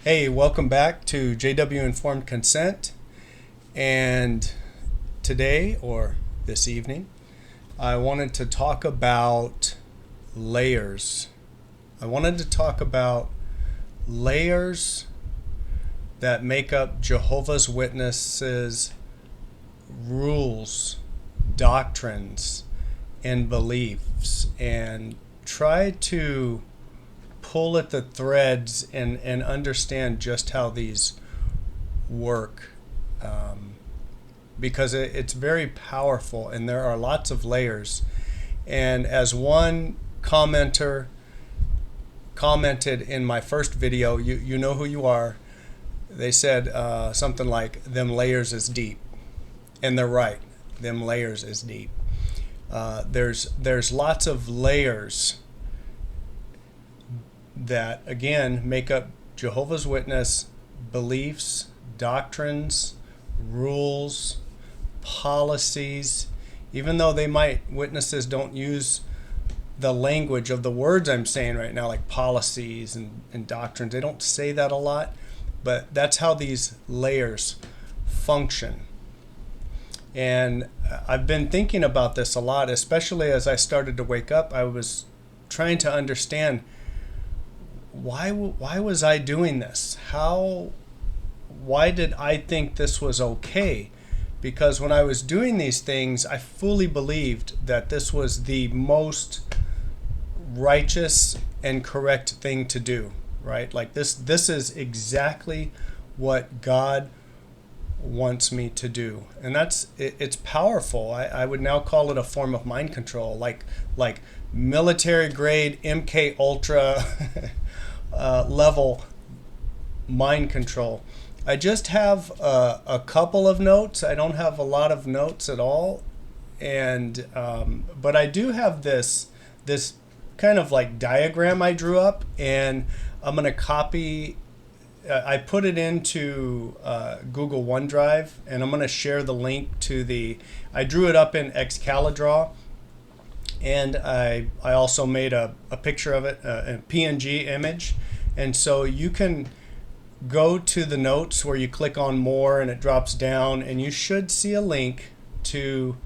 Hey, welcome back to JW Informed Consent. And today, or this evening, I wanted to talk about layers. I wanted to talk about layers that make up Jehovah's Witnesses' rules, doctrines, and beliefs, and try to pull at the threads and understand just how these work, because it's very powerful and there are lots of layers. And as one commenter commented in my first video, you know who you are, they said something like, them layers is deep. And they're right, them layers is deep. There's lots of layers that again make up Jehovah's Witness beliefs, doctrines, rules, policies. Even though witnesses don't use the language of the words I'm saying right now, like policies and doctrines, they don't say that a lot, but that's how these layers function. And I've been thinking about this a lot, especially as I started to wake up. I was trying to understand, why was I doing this? Why did I think this was okay? Because when I was doing these things, I fully believed that this was the most righteous and correct thing to do, right? Like this is exactly what God wants me to do. And it's powerful. I would now call it a form of mind control, like military grade MK Ultra level mind control. I just have a couple of notes. I don't have a lot of notes at all, and but I do have this kind of like diagram I drew up, and I'm gonna copy. I put it into Google OneDrive, and I'm gonna share the link to I drew it up in exjw. And I also made a picture of it, a PNG image. And so you can go to the notes where you click on more and it drops down, and you should see a link to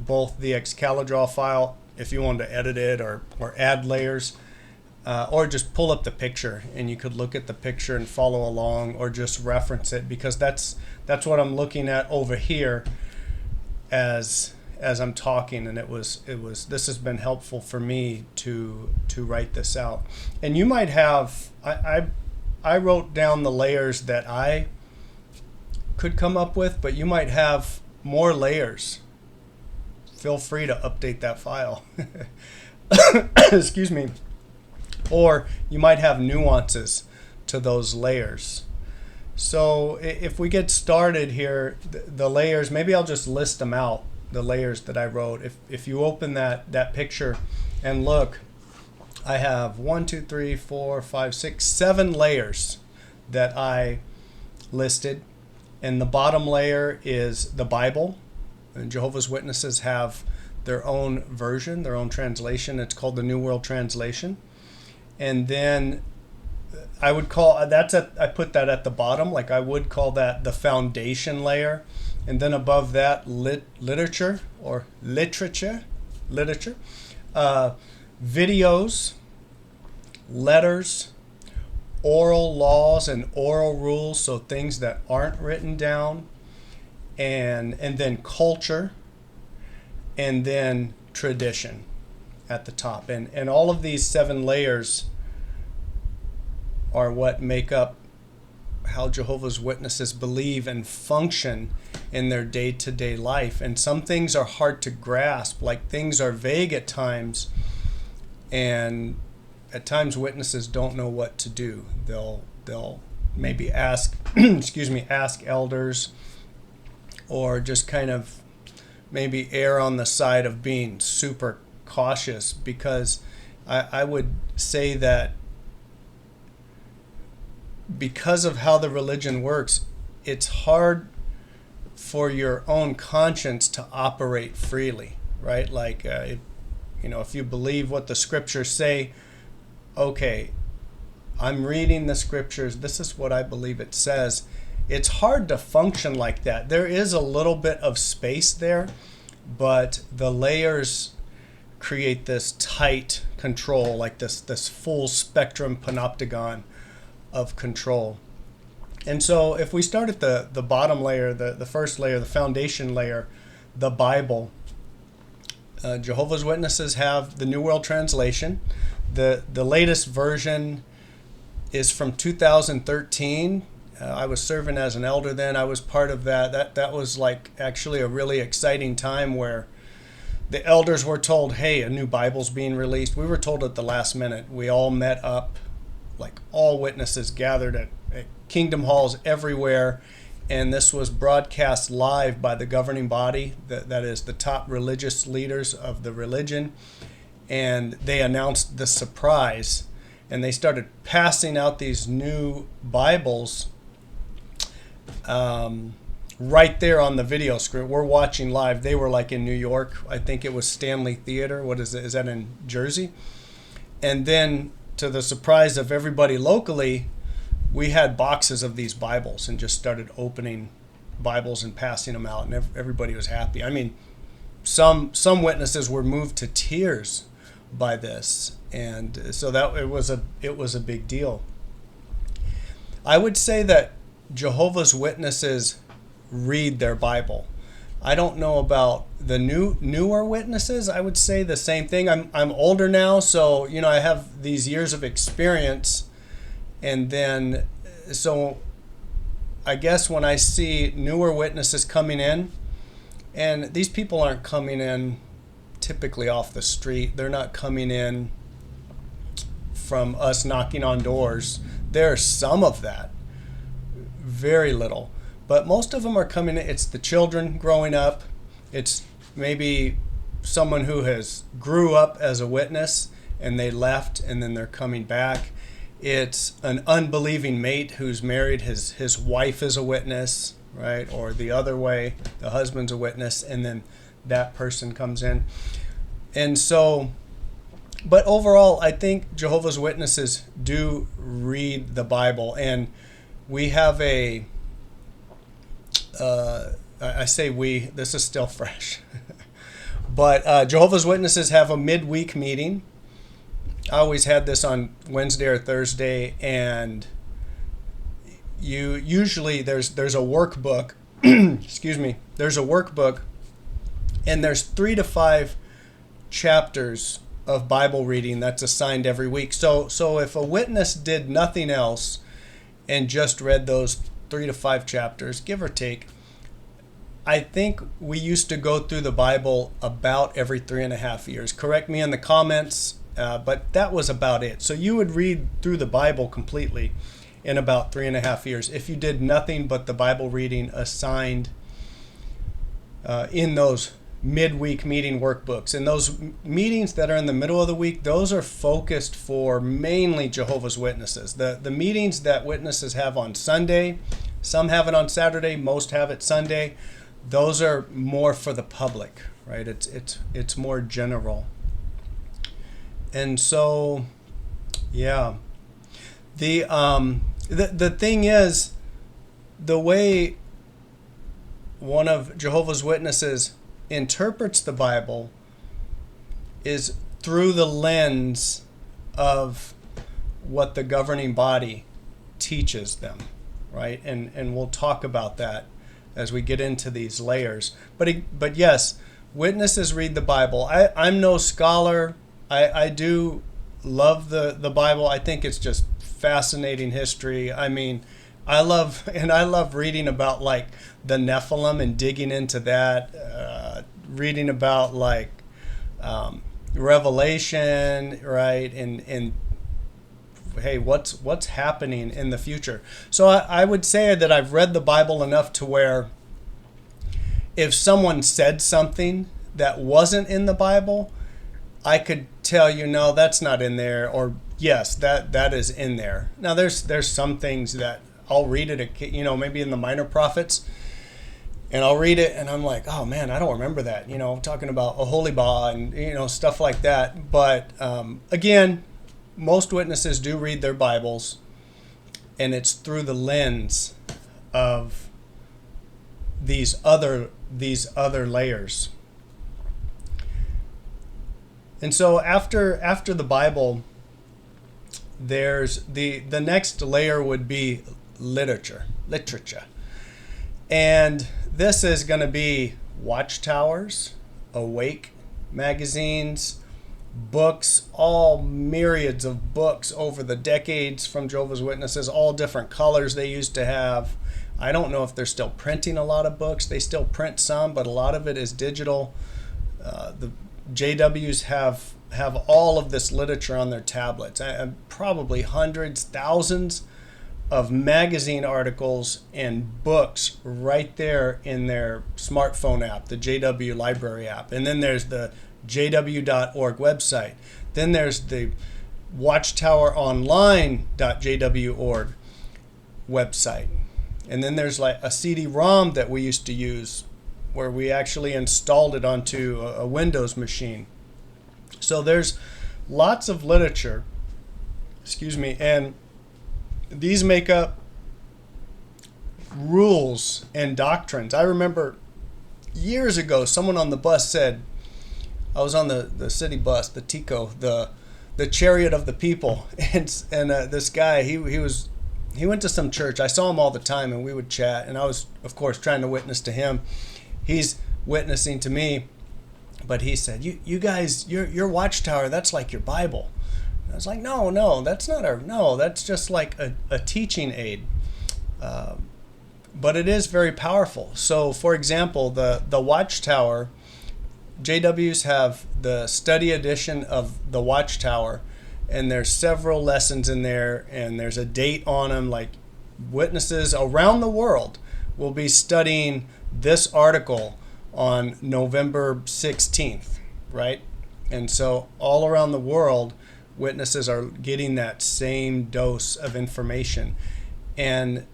both the exjw file if you want to edit it or add layers, or just pull up the picture and you could look at the picture and follow along, or just reference it, because that's what I'm looking at over here as I'm talking. And this has been helpful for me to write this out. And you might have, I wrote down the layers that I could come up with, but you might have more layers. Feel free to update that file. Excuse me. Or you might have nuances to those layers. So if we get started here, the layers, maybe I'll just list them out, the layers that I wrote. If you open that picture and look, I have 1, 2, 3, 4, 5, 6, 7 layers that I listed. And the bottom layer is the Bible. And Jehovah's Witnesses have their own version, their own translation. It's called the New World Translation. And then I would call I put that at the bottom, like I would call that the foundation layer. And then above that, literature, videos, letters, oral laws and oral rules, so things that aren't written down, and then culture, and then tradition at the top. And all of these 7 layers are what make up how Jehovah's Witnesses believe and function in their day-to-day life. And some things are hard to grasp, like things are vague at times, and at times witnesses don't know what to do. They'll maybe ask ask elders, or just kind of maybe err on the side of being super cautious, because I would say that because of how the religion works, it's hard for your own conscience to operate freely, right? Like, if you believe what the scriptures say, okay, I'm reading the scriptures. This is what I believe it says. It's hard to function like that. There is a little bit of space there, but the layers create this tight control, like this full spectrum panopticon of control. And so if we start at the bottom layer, the first layer, the foundation layer, the Bible, Jehovah's Witnesses have the New World Translation. The latest version is from 2013. I was serving as an elder then. I was part of that. That was like actually a really exciting time where the elders were told, hey, a new Bible's being released. We were told at the last minute. We all met up, like all witnesses gathered at kingdom halls everywhere. And this was broadcast live by the governing body, that is the top religious leaders of the religion. And they announced the surprise. And they started passing out these new Bibles right there on the video screen. We're watching live. They were like in New York. I think it was Stanley Theater. What is it? Is that in Jersey? And then to the surprise of everybody locally, we had boxes of these Bibles and just started opening Bibles and passing them out, and everybody was happy. I mean, some witnesses were moved to tears by this, and so that it was a big deal. I would say that Jehovah's Witnesses read their Bible. I don't know about the newer witnesses. I would say the same thing. I'm older now, so I have these years of experience, and then so I guess when I see newer witnesses coming in, and these people aren't coming in typically off the street. They're not coming in from us knocking on doors. There's some of that, very little. But most of them are coming in. It's the children growing up. It's maybe someone who has grew up as a witness and they left and then they're coming back. It's an unbelieving mate who's married. His wife is a witness, right? Or the other way, the husband's a witness, and then that person comes in. And so, but overall, I think Jehovah's Witnesses do read the Bible. And we have I say we, this is still fresh. But Jehovah's Witnesses have a midweek meeting. I always had this on Wednesday or Thursday, and usually there's a workbook. Excuse me. There's a workbook, and there's 3 to 5 chapters of Bible reading that's assigned every week. So if a witness did nothing else and just read those 3 to 5 chapters, give or take, I think we used to go through the Bible about every 3.5 years. Correct me in the comments, but that was about it. So you would read through the Bible completely in about 3.5 years if you did nothing but the Bible reading assigned in those midweek meeting workbooks. And those meetings that are in the middle of the week, those are focused for mainly Jehovah's Witnesses. The meetings that witnesses have on Sunday, some have it on Saturday, most have it Sunday. Those are more for the public, right? It's more general. And so, yeah. The thing is, the way one of Jehovah's Witnesses interprets the Bible is through the lens of what the governing body teaches them, right? And we'll talk about that as we get into these layers. But yes, witnesses read the Bible. I'm no scholar. I do love the Bible. I think it's just fascinating history. I mean, I love reading about like the Nephilim and digging into that, reading about like Revelation, right? And hey, what's happening in the future? So I would say that I've read the Bible enough to where if someone said something that wasn't in the Bible, I could tell you, no, that's not in there, or yes, that is in there. Now there's some things that I'll read it, maybe in the Minor Prophets, and I'll read it and I'm like, oh man, I don't remember that, talking about Oholibah and stuff like that. But again, most witnesses do read their Bibles, and it's through the lens of these other layers. And so after the Bible, there's the next layer would be literature. And this is going to be watchtowers, awake magazines, books, all myriads of books over the decades from Jehovah's Witnesses, all different colors they used to have. I don't know if they're still printing a lot of books. They still print some, but a lot of it is digital. The JWs have all of this literature on their tablets. Probably hundreds, thousands of magazine articles and books right there in their smartphone app, the JW Library app. And then there's the jw.org website. Then there's the watchtoweronline.jw.org website. And then there's like a CD-ROM that we used to use where we actually installed it onto a Windows machine. So there's lots of literature, and these make up rules and doctrines. I remember years ago, someone on the bus said, I was on the city bus, the Tico, the chariot of the people, and this guy, he went to some church. I saw him all the time, and we would chat, and I was, of course, trying to witness to him. He's witnessing to me, but he said, you guys, your watchtower, that's like your Bible. And I was like, no, that's not that's just like a teaching aid. But it is very powerful. So, for example, the watchtower, JWs have the study edition of the watchtower, and there's several lessons in there, and there's a date on them, like witnesses around the world will be studying this article on November 16th, right? And so all around the world, witnesses are getting that same dose of information. And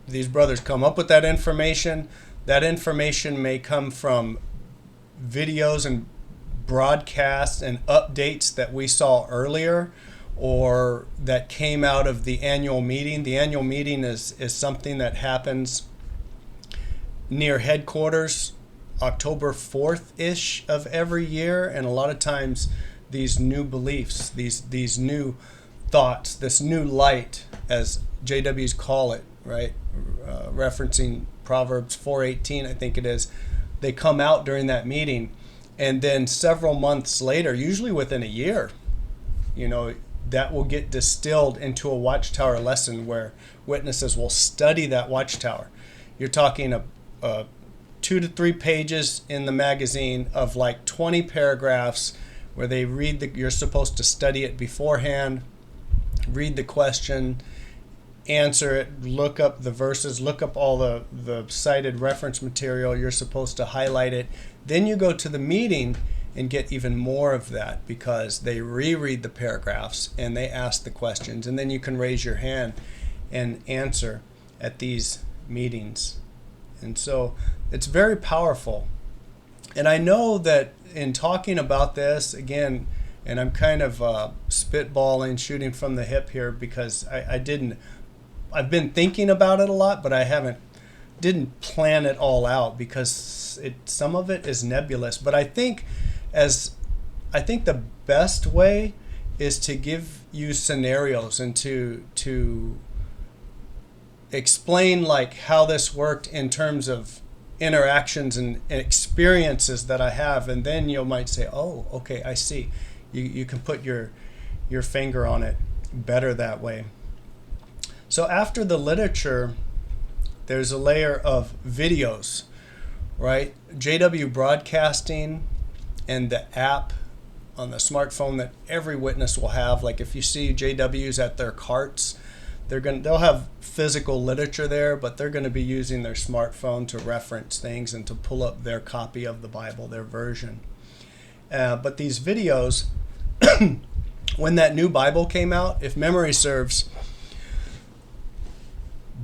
these brothers come up with that information. That information may come from videos and broadcasts and updates that we saw earlier, or that came out of the annual meeting. The annual meeting is something that happens near headquarters October 4th-ish of every year, and a lot of times these new beliefs, these new thoughts, this new light, as JWs call it, right? Referencing Proverbs 4:18, I think it is, they come out during that meeting. And then several months later, usually within a year, that will get distilled into a watchtower lesson where witnesses will study that watchtower. You're talking 2 to 3 pages in the magazine of like 20 paragraphs where they read you're supposed to study it beforehand, read the question, answer it, look up the verses, look up all the cited reference material. You're supposed to highlight it. Then you go to the meeting and get even more of that, because they reread the paragraphs and they ask the questions, and then you can raise your hand and answer at these meetings. And so it's very powerful. And I know that in talking about this, again, and I'm kind of spitballing, shooting from the hip here, because I've been thinking about it a lot, but I didn't plan it all out, because some of it is nebulous. But I think the best way is to give you scenarios and to explain like how this worked in terms of interactions and experiences that I have, and then you might say, oh, okay, I see. You can put your finger on it better that way. So after the literature, there's a layer of videos, right? JW Broadcasting and the app on the smartphone that every witness will have. Like if you see JWs at their carts, they'll have physical literature there, but they're going to be using their smartphone to reference things and to pull up their copy of the Bible, their version. But these videos, when that new Bible came out, if memory serves,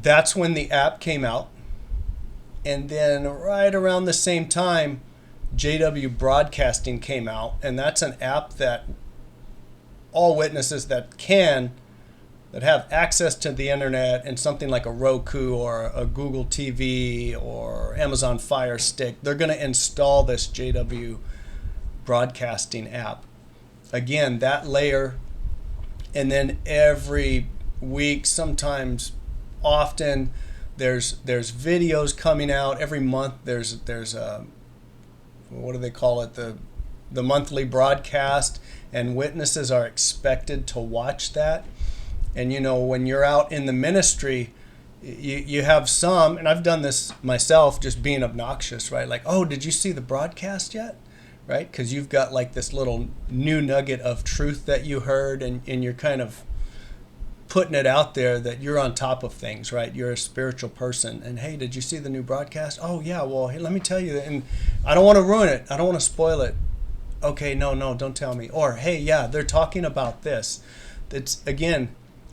that's when the app came out. And then right around the same time, JW Broadcasting came out, and that's an app that all witnesses that have access to the internet and something like a Roku or a Google TV or Amazon Fire Stick, they're going to install this JW broadcasting app. Again, that layer, and then every week, sometimes often, there's videos coming out. Every month there's what do they call it, the monthly broadcast, and witnesses are expected to watch that. And when you're out in the ministry, you have some, and I've done this myself, just being obnoxious, right? Like, oh, did you see the broadcast yet? Right? Because you've got like this little new nugget of truth that you heard, and you're kind of putting it out there that you're on top of things, right? You're a spiritual person. And hey, did you see the new broadcast? Oh yeah, well, hey, let me tell you. And I don't want to ruin it. I don't want to spoil it. Okay, no, don't tell me. Or hey, yeah, they're talking about this. It's, again,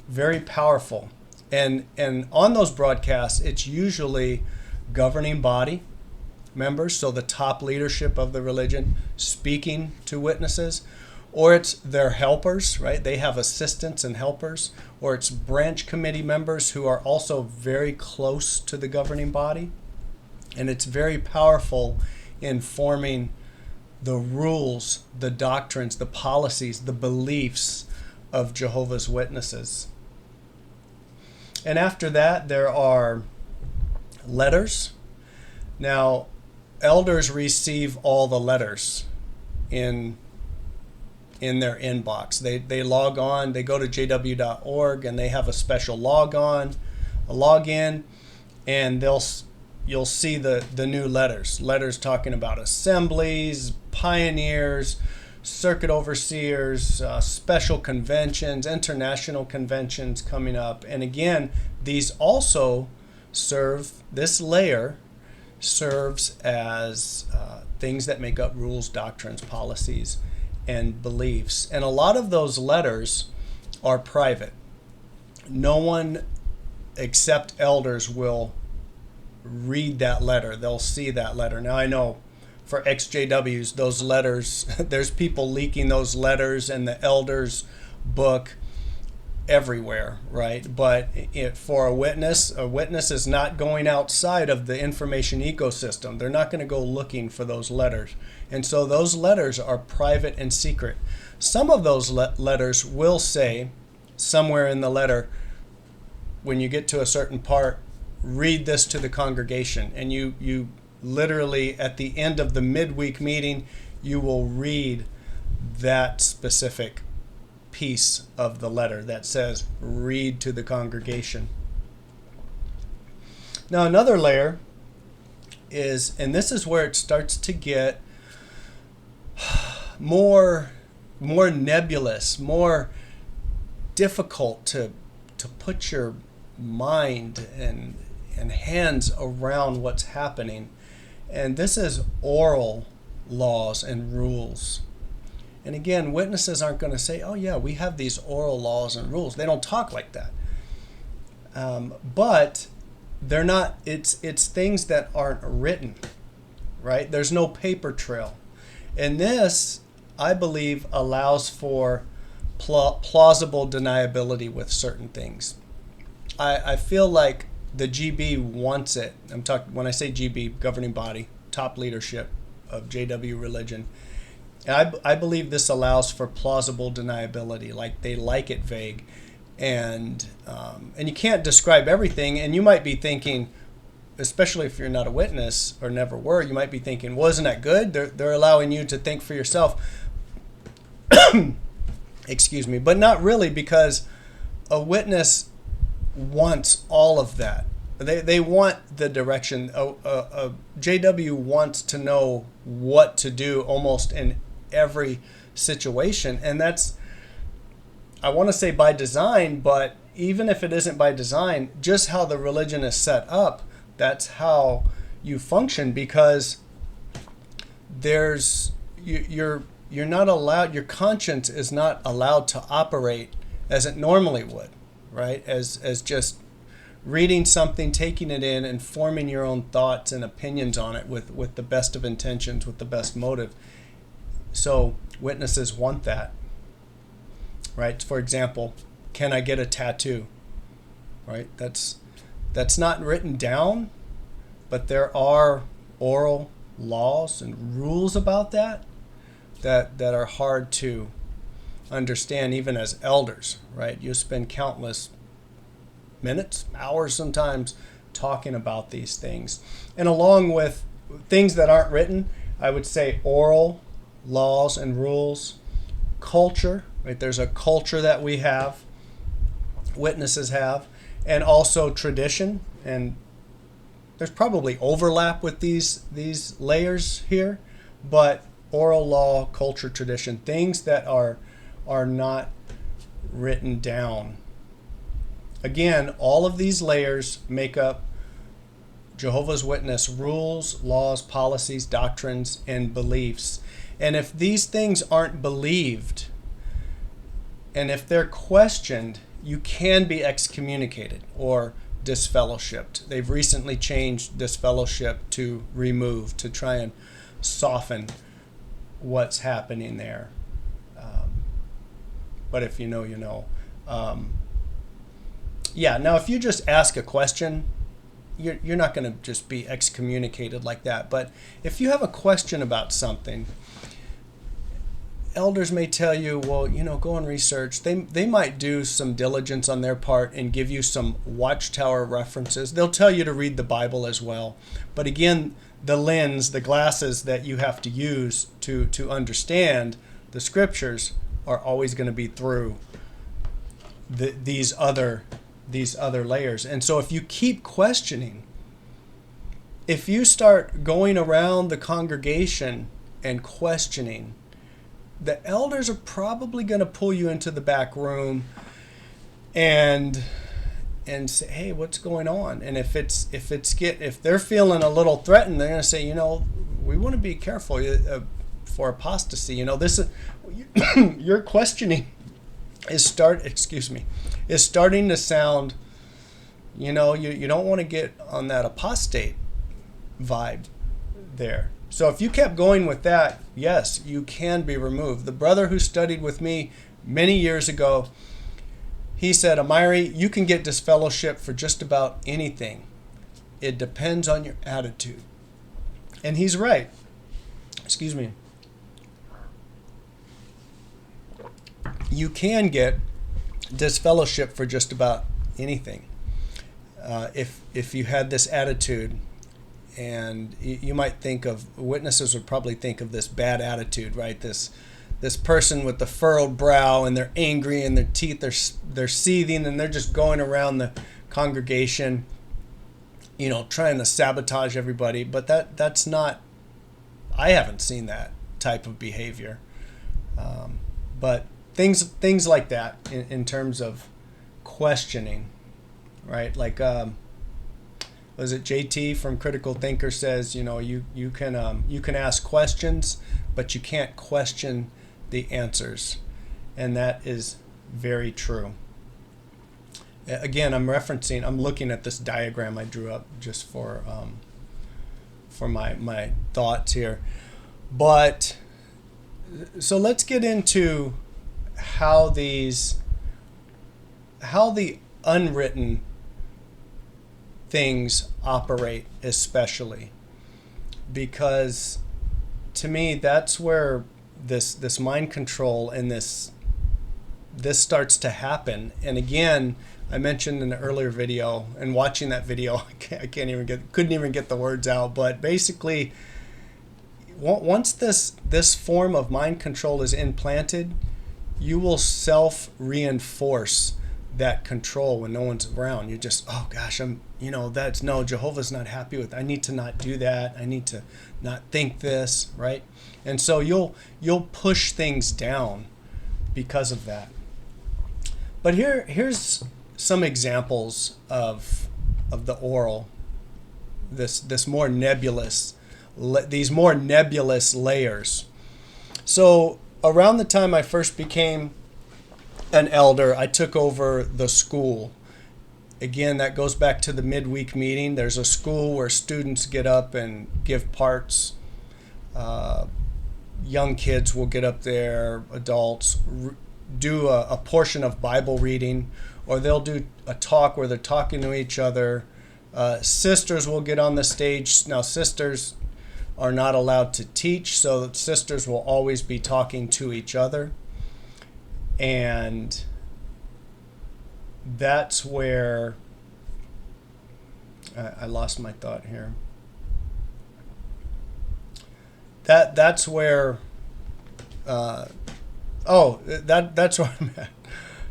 very powerful. And on those broadcasts, it's usually governing body members, so the top leadership of the religion, speaking to witnesses, or it's their helpers, right? They have assistants and helpers, or it's branch committee members who are also very close to the governing body. And it's very powerful in forming the rules, the doctrines, the policies, the beliefs of Jehovah's Witnesses. And after that, there are letters. Now, elders receive all the letters in their inbox. They log on, they go to jw.org, and they have a special login, and you'll see the new letters talking about assemblies, pioneers, circuit overseers, special conventions, international conventions coming up. And again, these also this layer serves as things that make up rules, doctrines, policies, and beliefs. And a lot of those letters are private. No one except elders will read that letter. They'll see that letter. Now, I know for exjws, those letters, there's people leaking those letters in the elders book everywhere, right? But for a witness is not going outside of the information ecosystem. They're not going to go looking for those letters. And so those letters are private and secret. Some of those letters will say, somewhere in the letter, when you get to a certain part, read this to the congregation. And you literally, at the end of the midweek meeting, you will read that specific piece of the letter that says, read to the congregation. Now, another layer is, and this is where it starts to get more nebulous, more difficult to put your mind and hands around what's happening. And this is oral laws and rules. And again, witnesses aren't going to say, oh yeah, we have these oral laws and rules. They don't talk like that. But they're not, it's things that aren't written, right? There's no paper trail. And this, I believe, allows for plausible deniability with certain things. I feel like the GB wants it. When I say GB, governing body, top leadership of JW religion. And I believe this allows for plausible deniability. Like, they like it vague, and you can't describe everything. And you might be thinking, especially if you're not a witness or never were, you might be thinking, well, isn't that good? They're allowing you to think for yourself. Excuse me, but not really, because a witness wants all of that. They want the direction. JW wants to know what to do almost in every situation. And that's, I want to say by design, but even if it isn't by design, just how the religion is set up, that's how you function, because you're not allowed, your conscience is not allowed to operate as it normally would, right? As just reading something, taking it in, and forming your own thoughts and opinions on it with the best of intentions, with the best motive. So witnesses want that. right? For example, can I get a tattoo? Right? That's not written down, but there are oral laws and rules about that are hard to understand even as elders, right? You spend countless minutes, hours sometimes talking about these things. And along with things that aren't written, I would say oral laws and rules, culture, right? There's a culture that we have, witnesses have, and also tradition. And there's probably overlap with these layers here, but oral law, culture, tradition, things that are not written down. Again, all of these layers make up Jehovah's Witness rules, laws, policies, doctrines, and beliefs. And if these things aren't believed, and if they're questioned, you can be excommunicated or disfellowshipped. They've recently changed disfellowship to remove, to try and soften what's happening there. But if you know, you know. Now if you just ask a question, you're not going to just be excommunicated like that. But if you have a question about something, elders may tell you, well, go and research. They might do some diligence on their part and give you some watchtower references. They'll tell you to read the Bible as well. But again, the lens, the glasses that you have to use to understand the scriptures are always going to be through these other layers. And so if you keep questioning, if you start going around the congregation and questioning, the elders are probably going to pull you into the back room and say, hey, what's going on? And if they're feeling a little threatened, they're going to say, we want to be careful for apostasy. This is your questioning is starting to sound, you don't want to get on that apostate vibe there. So if you kept going with that, yes, you can be removed. The brother who studied with me many years ago, he said, Amiri, you can get disfellowship for just about anything. It depends on your attitude. And he's right. Excuse me. You can get disfellowship for just about anything. If you had this attitude, and you might think of, witnesses would probably think of this bad attitude, right? This person with the furrowed brow, and they're angry, and their teeth they're seething, and they're just going around the congregation, trying to sabotage everybody. But that's not. I haven't seen that type of behavior. But things like that in terms of questioning, right? Like was it JT from Critical Thinker says, you can ask questions, but you can't question the answers, and that is very true. Again, I'm looking at this diagram I drew up just for my thoughts here. But so let's get into how the unwritten things operate, especially because to me that's where this mind control and this starts to happen. And again, I mentioned in the earlier video, and watching that video, couldn't even get the words out. But basically, once this form of mind control is implanted, you will self-reinforce that control when no one's around. You just, oh gosh, Jehovah's not happy with, I need to not do that. I need to not think this, right? And so you'll push things down because of that. But here's some examples of the oral, these more nebulous layers. So around the time I first became an elder, I took over the school. Again, that goes back to the midweek meeting. There's a school where students get up and give parts. Young kids will get up there, adults, do a portion of Bible reading, or they'll do a talk where they're talking to each other. Sisters will get on the stage. Now, sisters are not allowed to teach, so sisters will always be talking to each other. And that's where I lost my thought here. That's where that's where I'm at.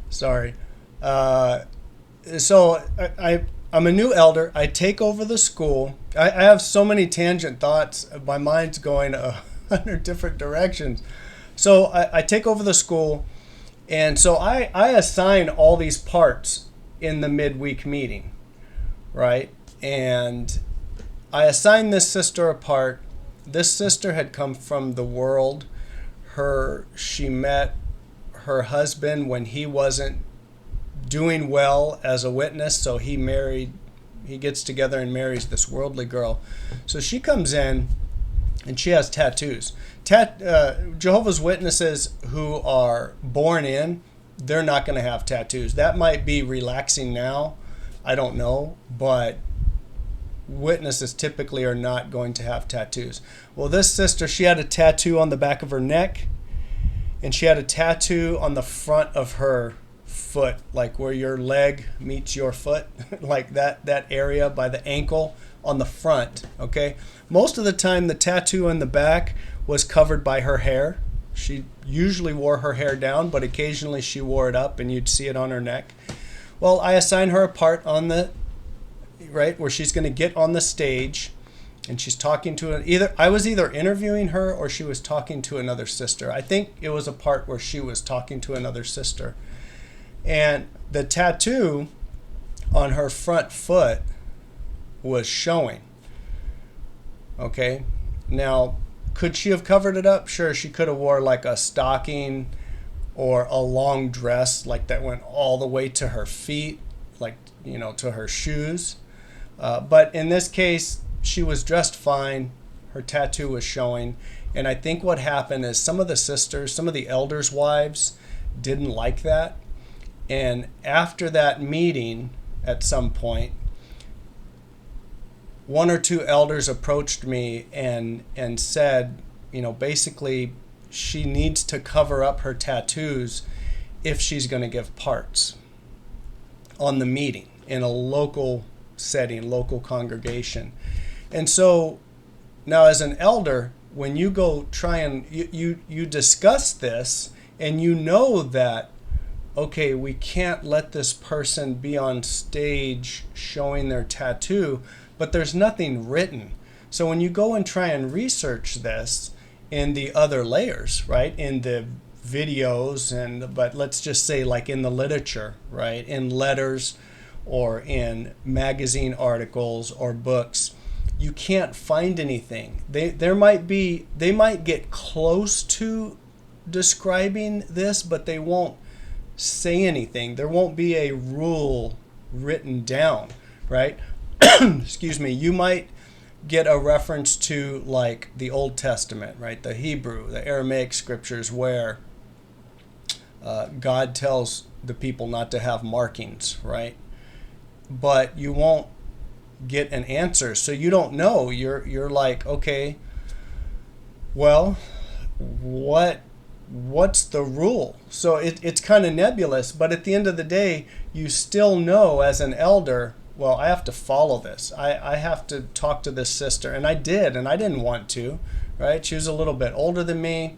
Sorry. So I'm a new elder. I take over the school. I have so many tangent thoughts. My mind's going 100 different directions. So I take over the school, and so I assign all these parts in the midweek meeting, right? And I assign this sister a part. This sister had come from the world. She met her husband when he wasn't doing well as a witness, so he gets together and marries this worldly girl. So she comes in and she has tattoos. Jehovah's Witnesses who are born in, they're not going to have tattoos. That might be relaxing now, I don't know, but witnesses typically are not going to have tattoos. Well, this sister, she had a tattoo on the back of her neck, and she had a tattoo on the front of her foot, like where your leg meets your foot, like that area by the ankle on the front, okay? Most of the time, the tattoo on the back was covered by her hair. She usually wore her hair down, but occasionally she wore it up, and you'd see it on her neck. Well, I assigned her a part on the right where she's going to get on the stage, and she's talking to I was either interviewing her or she was talking to another sister. I think it was a part where she was talking to another sister, and the tattoo on her front foot was showing. Okay, now could she have covered it up? Sure, she could have wore like a stocking or a long dress like that went all the way to her feet, like, to her shoes. But in this case, she was dressed fine. Her tattoo was showing. And I think what happened is some of the elders' wives didn't like that. And after that meeting, at some point, one or two elders approached me and said, basically, she needs to cover up her tattoos if she's going to give parts on the meeting in a local setting, local congregation. And so now as an elder, when you go try and you discuss this, and that, okay, we can't let this person be on stage showing their tattoo, but there's nothing written. So when you go and try and research this in the other layers, right, in the videos, but let's just say like in the literature, right, in letters or in magazine articles or books, you can't find anything. They might get close to describing this, but they won't say anything. There won't be a rule written down, right? Excuse me. You might get a reference to like the Old Testament, right? The Hebrew, the Aramaic scriptures where God tells the people not to have markings, right? But you won't get an answer, so you don't know. You're like, okay, well, what's the rule? So it's kind of nebulous, but at the end of the day, you still know as an elder, well, I have to follow this. I have to talk to this sister, and I did, and I didn't want to, right? She was a little bit older than me,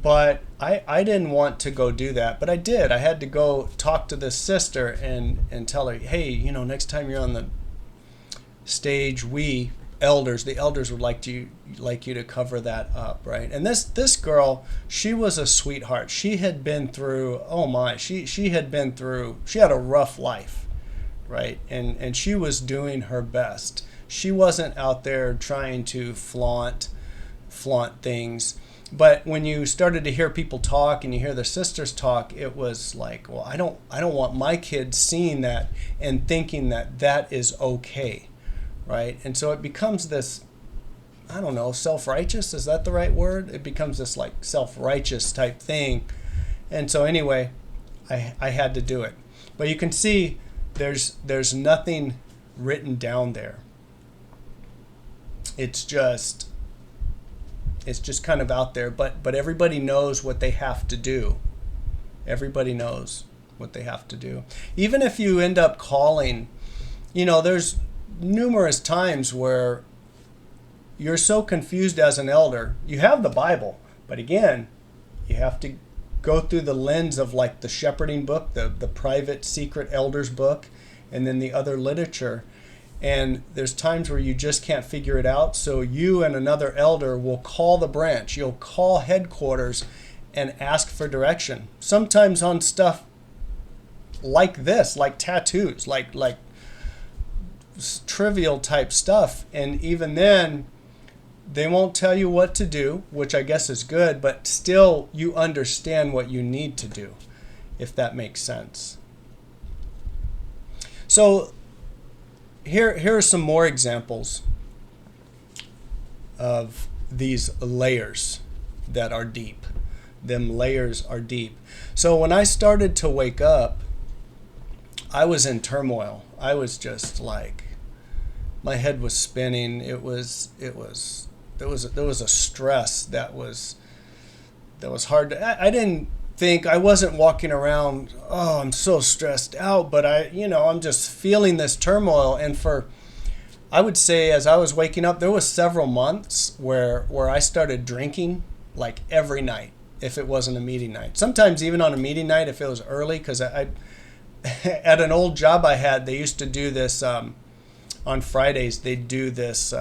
but I didn't want to go do that, but I did. I had to go talk to this sister and tell her, hey, next time you're on the stage, the elders would like you to cover that up, right? And this girl, she was a sweetheart. She had been through, she had a rough life, right? And she was doing her best. She wasn't out there trying to flaunt things. But when you started to hear people talk and you hear the sisters talk, it was like, well, I don't want my kids seeing that and thinking that is okay, right? And so it becomes this, I don't know, self-righteous, is that the right word? It becomes this like self-righteous type thing. And so anyway, I had to do it. But you can see there's nothing written down there. It's just kind of out there, but everybody knows what they have to do. Everybody knows what they have to do. Even if you end up calling, there's numerous times where you're so confused as an elder. You have the Bible, but again, you have to go through the lens of like the shepherding book, the private secret elders book, and then the other literature. And there's times where you just can't figure it out. So you and another elder will call the branch. You'll call headquarters and ask for direction. Sometimes on stuff like this, like tattoos, like trivial type stuff. And even then, they won't tell you what to do, which I guess is good, but still you understand what you need to do, if that makes sense. So here are some more examples of these layers that are deep. Them layers are deep. So when I started to wake up, I was in turmoil. I was just like, my head was spinning. There was a stress that was hard I didn't think, I wasn't walking around, oh, I'm so stressed out, but I'm just feeling this turmoil. And I would say, as I was waking up, there was several months where I started drinking like every night, if it wasn't a meeting night. Sometimes even on a meeting night, if it was early, because I at an old job I had, they used to do this on Fridays. They'd do this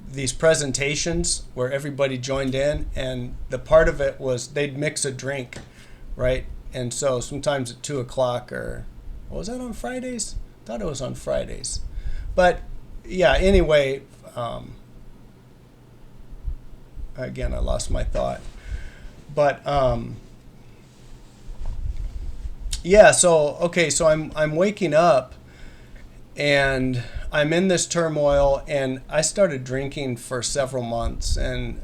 these presentations where everybody joined in, and the part of it was they'd mix a drink, right? And so sometimes at 2:00, or was that on Fridays? I thought it was on Fridays. But yeah, anyway, again, I lost my thought. But yeah, so I'm waking up and I'm in this turmoil, and I started drinking for several months. And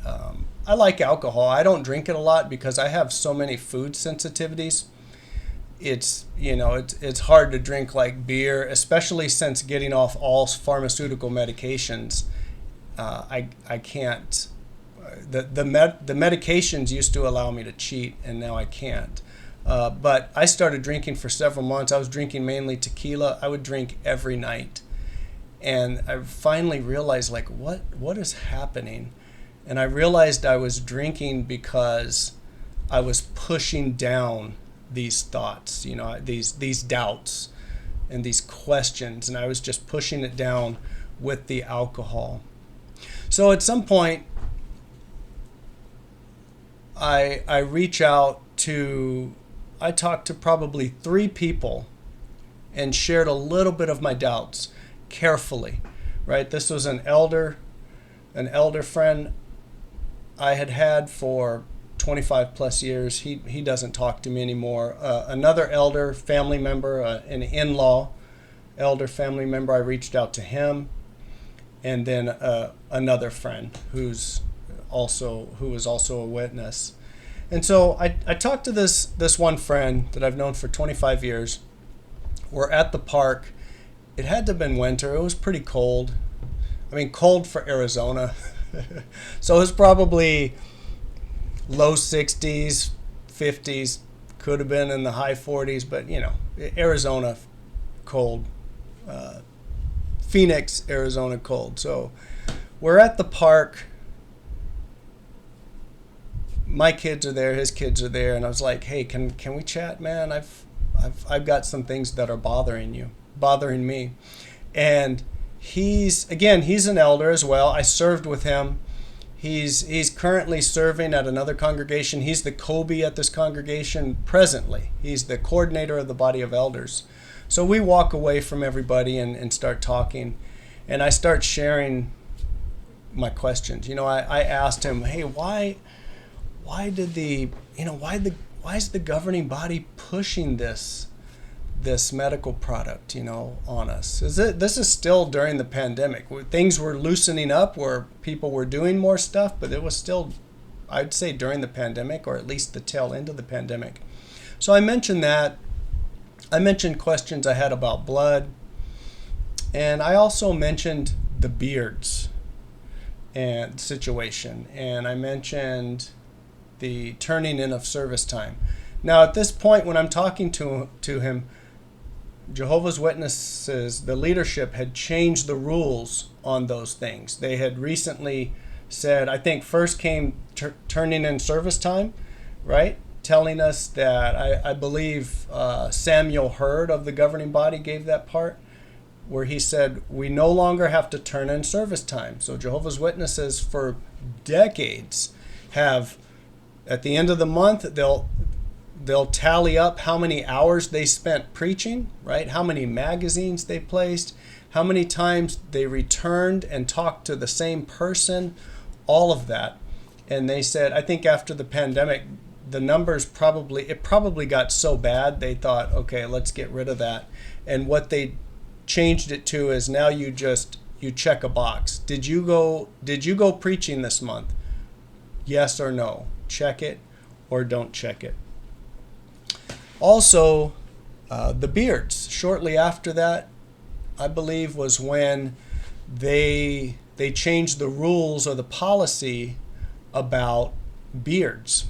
I like alcohol. I don't drink it a lot because I have so many food sensitivities. It's hard to drink like beer, especially since getting off all pharmaceutical medications. I can't. The medications used to allow me to cheat, and now I can't. But I started drinking for several months. I was drinking mainly tequila. I would drink every night. And I finally realized, like, what is happening? And I realized I was drinking because I was pushing down these thoughts, these doubts and these questions. And I was just pushing it down with the alcohol. So at some point, I reach out to, I talked to probably 3 people and shared a little bit of my doubts carefully, right? This was an elder friend I had for 25 plus years. He doesn't talk to me anymore. Another elder family member, an in-law elder family member, I reached out to him. And then another friend who was also a witness. And so I talked to this one friend that I've known for 25 years. We're at the park. It had to have been winter. It was pretty cold. I mean, cold for Arizona. So it was probably low 60s, 50s, could have been in the high 40s, but Arizona cold. Phoenix, Arizona cold. So we're at the park. My kids are there, his kids are there, and I was like, "Hey, can we chat, man? I've got some things that are bothering me." And he's an elder as well. I served with him. He's currently serving at another congregation. He's the Kobe at this congregation presently. He's the coordinator of the body of elders. So we walk away from everybody and start talking, and I start sharing my questions. I asked him, "Hey, why is the governing body pushing this medical product, on us? This is still during the pandemic. Things were loosening up where people were doing more stuff, but it was still, I'd say during the pandemic, or at least the tail end of the pandemic. So I mentioned that. I mentioned questions I had about blood. And I also mentioned the beards and situation. And I mentioned the turning in of service time. Now, at this point, when I'm talking to him, Jehovah's Witnesses, the leadership, had changed the rules on those things. They had recently said, I think first came turning in service time, right? Telling us that, I believe Samuel Hurd of the governing body gave that part, where he said, we no longer have to turn in service time. So Jehovah's Witnesses for decades have, at the end of the month, they'll tally up how many hours they spent preaching, right? How many magazines they placed, how many times they returned and talked to the same person, all of that. And they said, I think after the pandemic, the numbers probably got so bad, they thought, okay, let's get rid of that. And what they changed it to is now you check a box. Did you go preaching this month? Yes or no. Check it or don't check it. Also, the beards. Shortly after that, I believe, was when they changed the rules or the policy about beards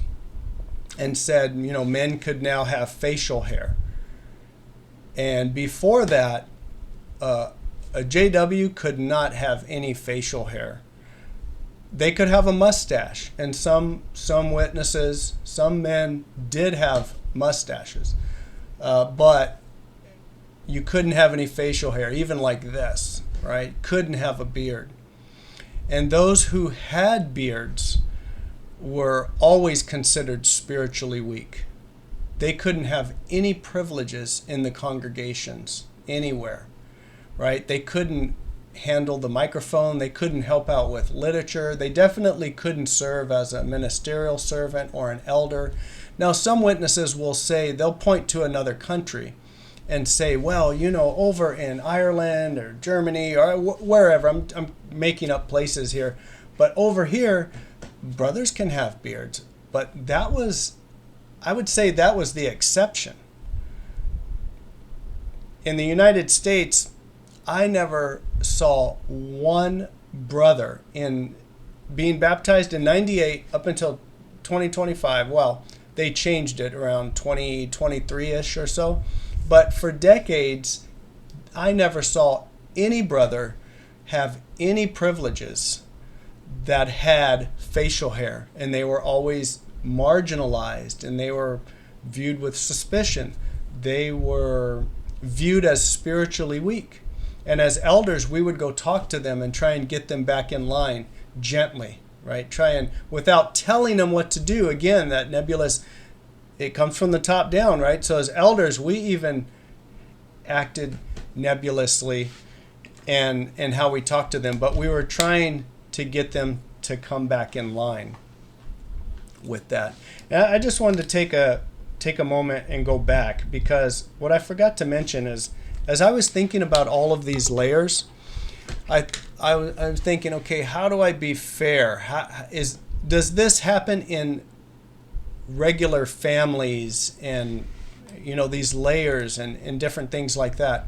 and said, men could now have facial hair. And before that, a JW could not have any facial hair. They could have a mustache, and some witnesses, some men did have mustaches, but you couldn't have any facial hair, even like this, right? Couldn't have a beard. And those who had beards were always considered spiritually weak. They couldn't have any privileges in the congregations anywhere, right? They couldn't handle the microphone. They couldn't help out with literature. They definitely couldn't serve as a ministerial servant or an elder. Now, some witnesses will say, they'll point to another country and say, well, over in Ireland or Germany or wherever, I'm making up places here, but over here, brothers can have beards. But I would say that was the exception. In the United States, I never saw one brother in being baptized in 98 up until 2025. Well, they changed it around 2023-ish or so. But for decades, I never saw any brother have any privileges that had facial hair. And they were always marginalized, and they were viewed with suspicion. They were viewed as spiritually weak. And as elders, we would go talk to them and try and get them back in line gently, right? Try and, without telling them what to do. Again, that nebulous, it comes from the top down, right? So as elders, we even acted nebulously and how we talked to them. But we were trying to get them to come back in line with that. And I just wanted to take a moment and go back, because what I forgot to mention is, as I was thinking about all of these layers, I was thinking, okay, how do I be fair? Does this happen in regular families and these layers and different things like that?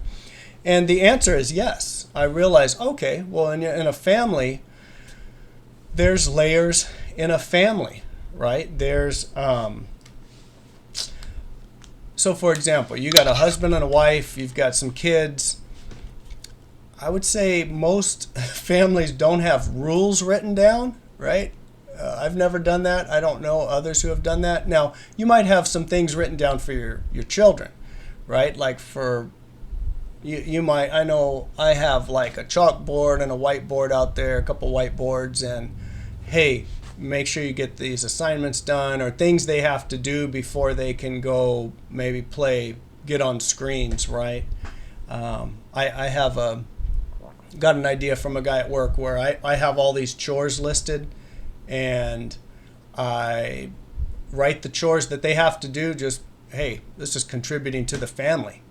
And the answer is yes. I realized, okay, well, in a family, there's layers in a family, right? There's so for example, you got a husband and a wife, you've got some kids. I would say most families don't have rules written down, right? I've never done that. I don't know others who have done that. Now, you might have some things written down for your children, right? Like for, you might, I know I have like a chalkboard and a whiteboard out there, a couple whiteboards, and hey, make sure you get these assignments done, or things they have to do before they can go maybe get on screens, right? I have got an idea from a guy at work where I have all these chores listed, and I write the chores that they have to do, just, hey, this is contributing to the family,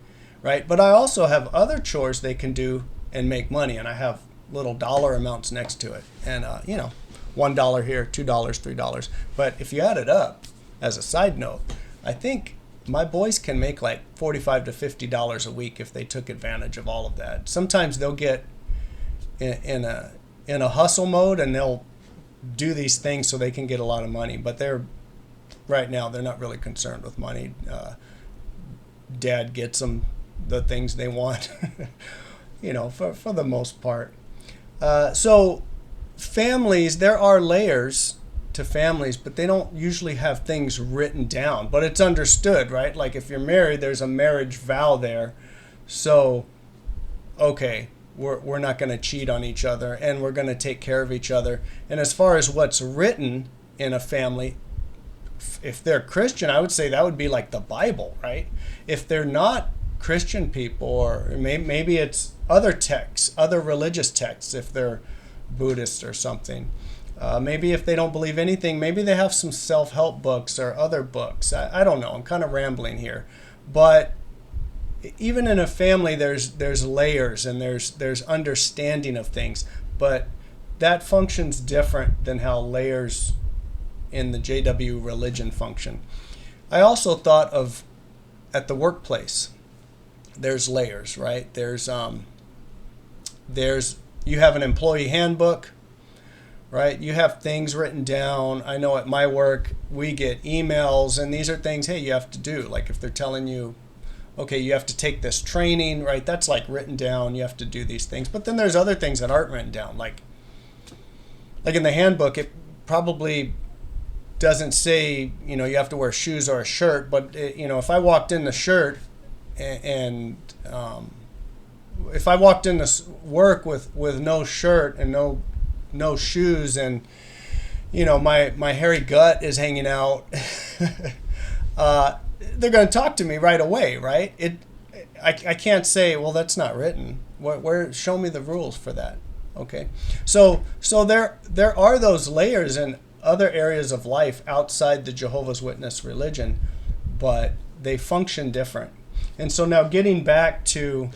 right? But I also have other chores they can do and make money, and I have little dollar amounts next to it. And, $1 here, $2, $3. But if you add it up, as a side note, I think my boys can make like $45 to $50 a week if they took advantage of all of that. Sometimes they'll get in a hustle mode and they'll do these things so they can get a lot of money. But right now they're not really concerned with money. Dad gets them the things they want, for the most part. So families, there are layers to families, but they don't usually have things written down, but it's understood, right? Like if you're married, there's a marriage vow there. So, okay, we're not going to cheat on each other, and we're going to take care of each other. And as far as what's written in a family, if they're Christian, I would say that would be like the Bible, right? If they're not Christian people, or maybe it's other texts, other religious texts, if they're Buddhist or something. Maybe if they don't believe anything, maybe they have some self-help books or other books. I don't know. I'm kind of rambling here. But even in a family, there's layers and there's understanding of things. But that functions different than how layers in the JW religion function. I also thought of at the workplace, there's layers, right? There's you have an employee handbook, right? You have things written down. I know at my work, we get emails, and these are things, hey, you have to do. Like if they're telling you, okay, you have to take this training, right? That's like written down. You have to do these things. But then there's other things that aren't written down. Like in the handbook, it probably doesn't say, you have to wear shoes or a shirt. But, if I walked in the shirt and if I walked into work with no shirt and no shoes, and my hairy gut is hanging out, they're going to talk to me right away, right? I can't say, well, that's not written. Where show me the rules for that? Okay, so there are those layers in other areas of life outside the Jehovah's Witness religion, but they function different. And so now getting back to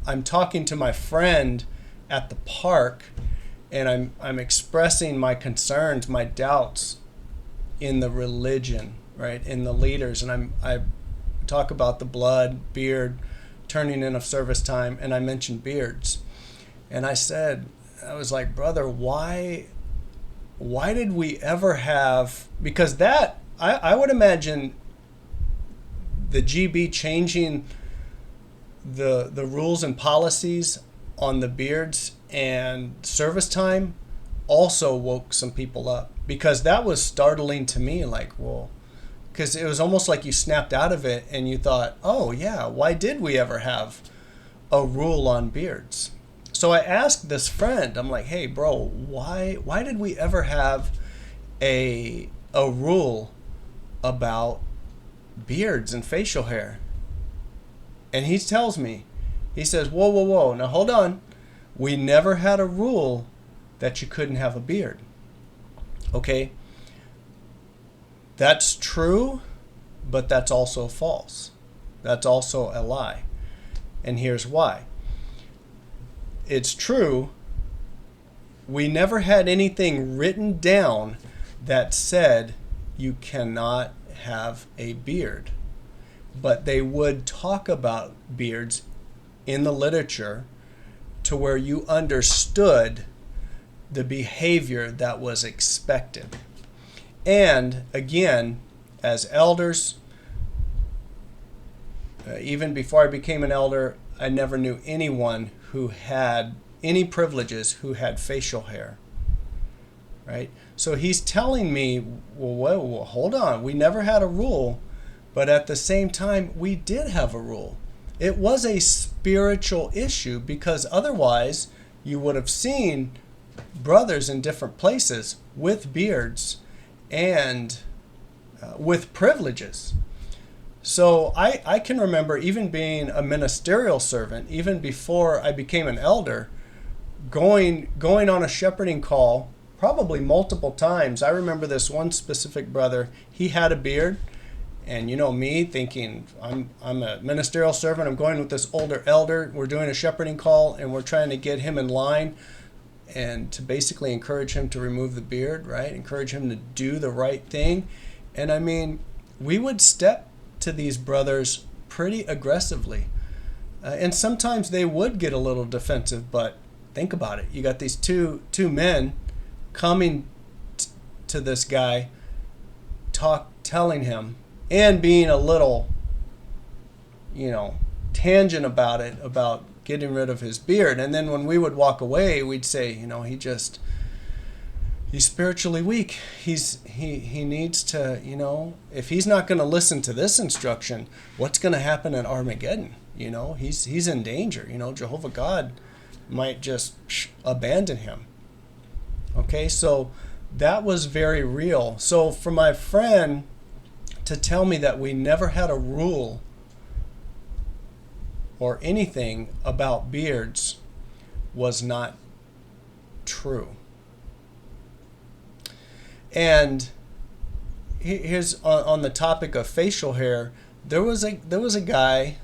I'm talking to my friend at the park, and I'm expressing my concerns, my doubts in the religion, right, in the leaders, and I talk about the blood, beard, turning in of service time, and I mentioned beards, and I was like, brother, why did we ever have? Because that I would imagine the GB changing the rules and policies on the beards and service time also woke some people up, because that was startling to me. Like, well, because it was almost like you snapped out of it and you thought, oh yeah, why did we ever have a rule on beards? So I asked this friend, I'm like, hey bro, why did we ever have a rule about beards and facial hair? And he tells me, he says, whoa, now hold on. We never had a rule that you couldn't have a beard. Okay? That's true, but that's also false. That's also a lie. And here's why. It's true, we never had anything written down that said you cannot have a beard. But they would talk about beards in the literature to where you understood the behavior that was expected. And again, as elders, even before I became an elder, I never knew anyone who had any privileges who had facial hair, right? So he's telling me, well, hold on, we never had a rule, but at the same time, we did have a rule. It was a spiritual issue, because otherwise you would have seen brothers in different places with beards and with privileges. So I can remember even being a ministerial servant, even before I became an elder, going on a shepherding call probably multiple times. I remember this one specific brother, he had a beard, and me thinking, I'm a ministerial servant, I'm going with this older elder, we're doing a shepherding call, and we're trying to get him in line. and to basically encourage him to remove the beard, right? Encourage him to do the right thing. And I mean, we would step to these brothers pretty aggressively. And sometimes they would get a little defensive, but think about it. You got these two men coming to this guy, telling him, and being a little, tangent about it, about getting rid of his beard. And then when we would walk away, we'd say, he's spiritually weak. He needs to, if he's not going to listen to this instruction, what's going to happen at Armageddon? He's in danger. Jehovah God might just abandon him. Okay, so that was very real. So for my friend to tell me that we never had a rule or anything about beards was not true. And here's on the topic of facial hair, there was a guy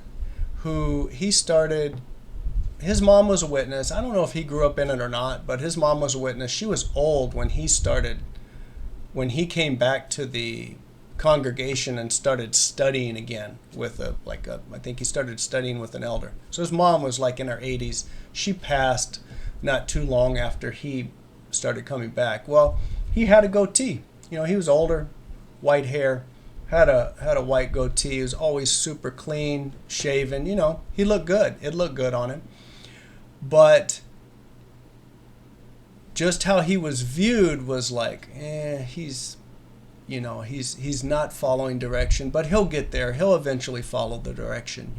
who his mom was a witness. I don't know if he grew up in it or not, but his mom was a witness. She was old when he came back to the congregation and started studying again with I think he started studying with an elder. So his mom was like in her 80s. She passed not too long after he started coming back. Well, he had a goatee. He was older, white hair, had a white goatee. He was always super clean, shaven. He looked good. It looked good on him. But just how he was viewed was like, he's not following direction, but he'll get there. He'll eventually follow the direction,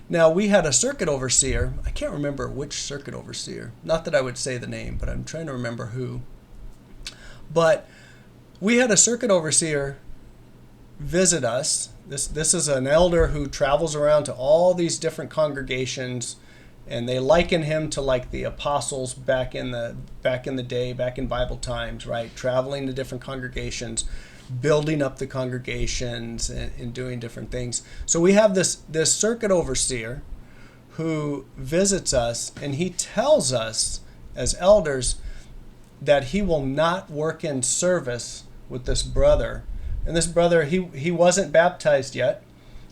Now, we had a circuit overseer. I can't remember which circuit overseer. Not that I would say the name, but I'm trying to remember who. But we had a circuit overseer visit us. This is an elder who travels around to all these different congregations, and they liken him to like the apostles back in the day, back in Bible times, right? Traveling to different congregations, building up the congregations, and doing different things. So we have this circuit overseer who visits us, and he tells us as elders that he will not work in service with this brother. And this brother, he wasn't baptized yet.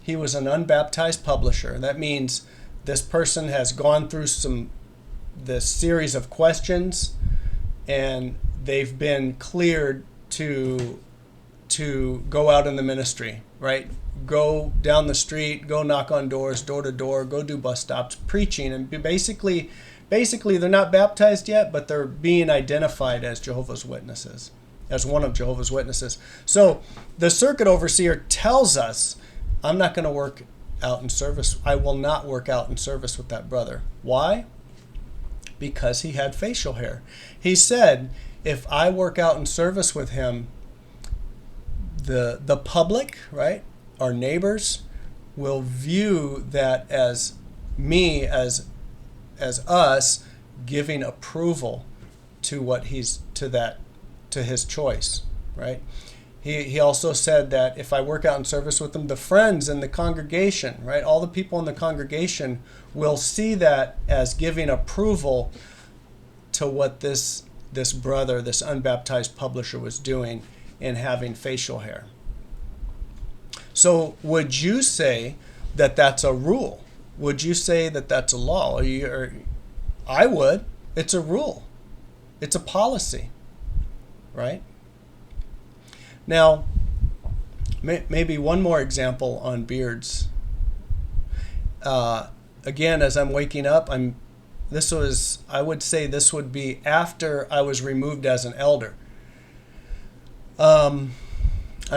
He was an unbaptized publisher. That means this person has gone through this series of questions, and they've been cleared to go out in the ministry, right? Go down the street, go knock on doors, door to door, go do bus stops, preaching, and basically they're not baptized yet, but they're being identified as Jehovah's Witnesses, as one of Jehovah's Witnesses. So the circuit overseer tells us, I'm not going to work out in service. I will not work out in service with that brother. Why? Because he had facial hair. He said, if I work out in service with him, the public, right, our neighbors, will view that as me, as us giving approval to his choice, right? He also said that if I work out in service with them, the friends in the congregation, right, all the people in the congregation will see that as giving approval to what this brother, this unbaptized publisher, was doing in having facial hair. So would you say that that's a rule? Would you say that that's a law? I would. It's a rule. It's a policy, right? Now, maybe one more example on beards. Again, as I'm waking up, I would say this would be after I was removed as an elder. I'm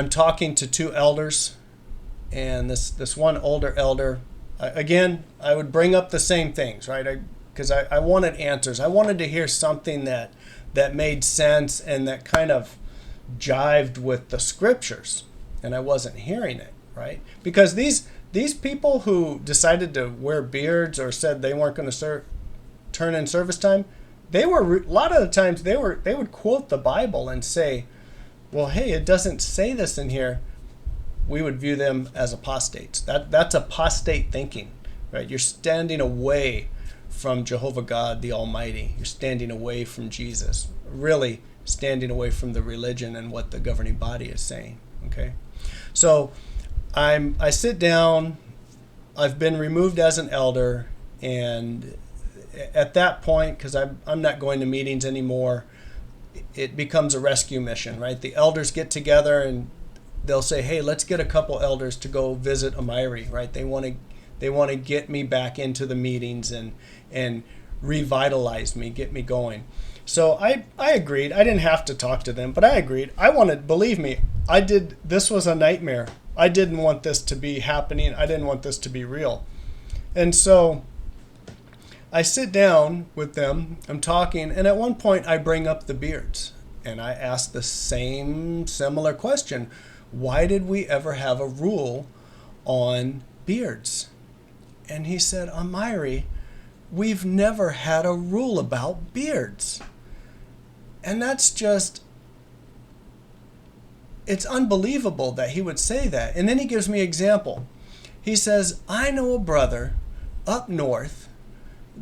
talking to two elders, and this one older elder, again, I would bring up the same things, right? Because I wanted answers. I wanted to hear something that made sense and that kind of jived with the scriptures, and I wasn't hearing it, right? Because these people who decided to wear beards or said they weren't going to turn in service time, a lot of the times they would quote the Bible and say, well, hey, it doesn't say this in here. We would view them as apostates. That's apostate thinking, right? You're standing away from Jehovah God the Almighty. You're standing away from Jesus. Really standing away from the religion and what the governing body is saying. Okay? So I sit down, I've been removed as an elder, and at that point, because I'm not going to meetings anymore, it becomes a rescue mission, right? The elders get together and they'll say, hey, let's get a couple elders to go visit Amiri, right? They want to get me back into the meetings and revitalize me, get me going. So I agreed. I didn't have to talk to them, but I agreed. Believe me, this was a nightmare. I didn't want this to be happening. I didn't want this to be real. And so I sit down with them, I'm talking, and at one point I bring up the beards. And I ask the similar question. Why did we ever have a rule on beards? And he said, Amiri, we've never had a rule about beards. And that's just, it's unbelievable that he would say that. And then he gives me an example. He says, I know a brother up north.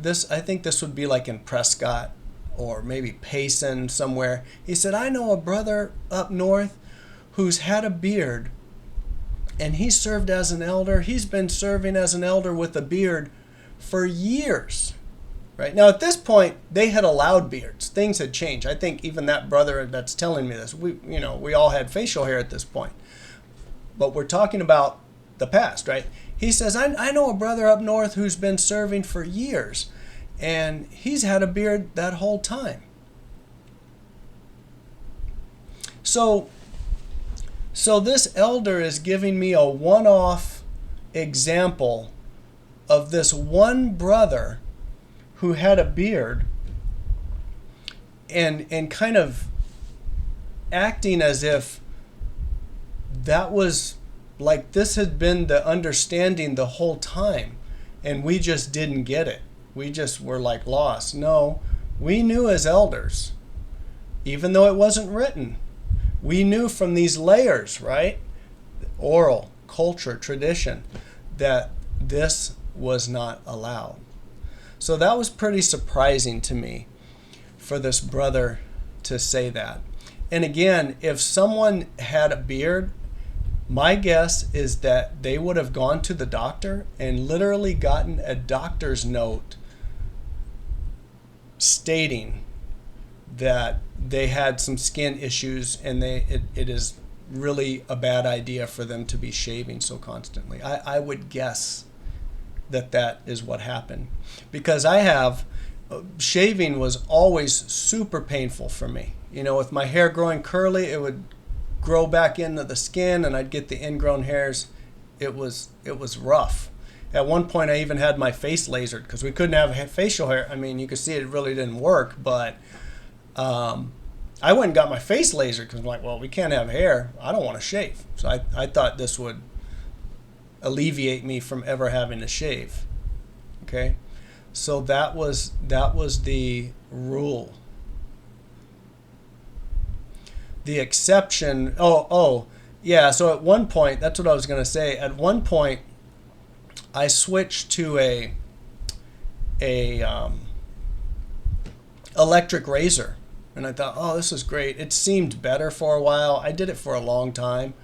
I think this would be like in Prescott or maybe Payson somewhere. He said, I know a brother up north who's had a beard, and he served as an elder. He's been serving as an elder with a beard for years. Right now, at this point, they had allowed beards. Things had changed. I think even that brother that's telling me this, we all had facial hair at this point. But we're talking about the past, right? He says, I know a brother up north who's been serving for years, and he's had a beard that whole time. So this elder is giving me a one-off example of this one brother who had a beard and kind of acting as if that was like this had been the understanding the whole time and we just didn't get it. We just were like lost. No, we knew as elders, even though it wasn't written, we knew from these layers, right? Oral, culture, tradition, that this was not allowed. So that was pretty surprising to me for this brother to say that. And again, if someone had a beard, my guess is that they would have gone to the doctor and literally gotten a doctor's note stating that they had some skin issues and it is really a bad idea for them to be shaving so constantly. I would guess that is what happened, because shaving was always super painful for me. With my hair growing curly, it would grow back into the skin and I'd get the ingrown hairs. It was rough. At one point I even had my face lasered because we couldn't have facial hair. I mean, you could see it really didn't work, but I went and got my face lasered because I'm like, well, we can't have hair. I don't want to shave. So I thought this would alleviate me from ever having to shave. Okay? So that was the rule. The exception, yeah, so at one point, that's what I was going to say. At one point, I switched to a electric razor. And I thought, oh, this is great. It seemed better for a while. I did it for a long time.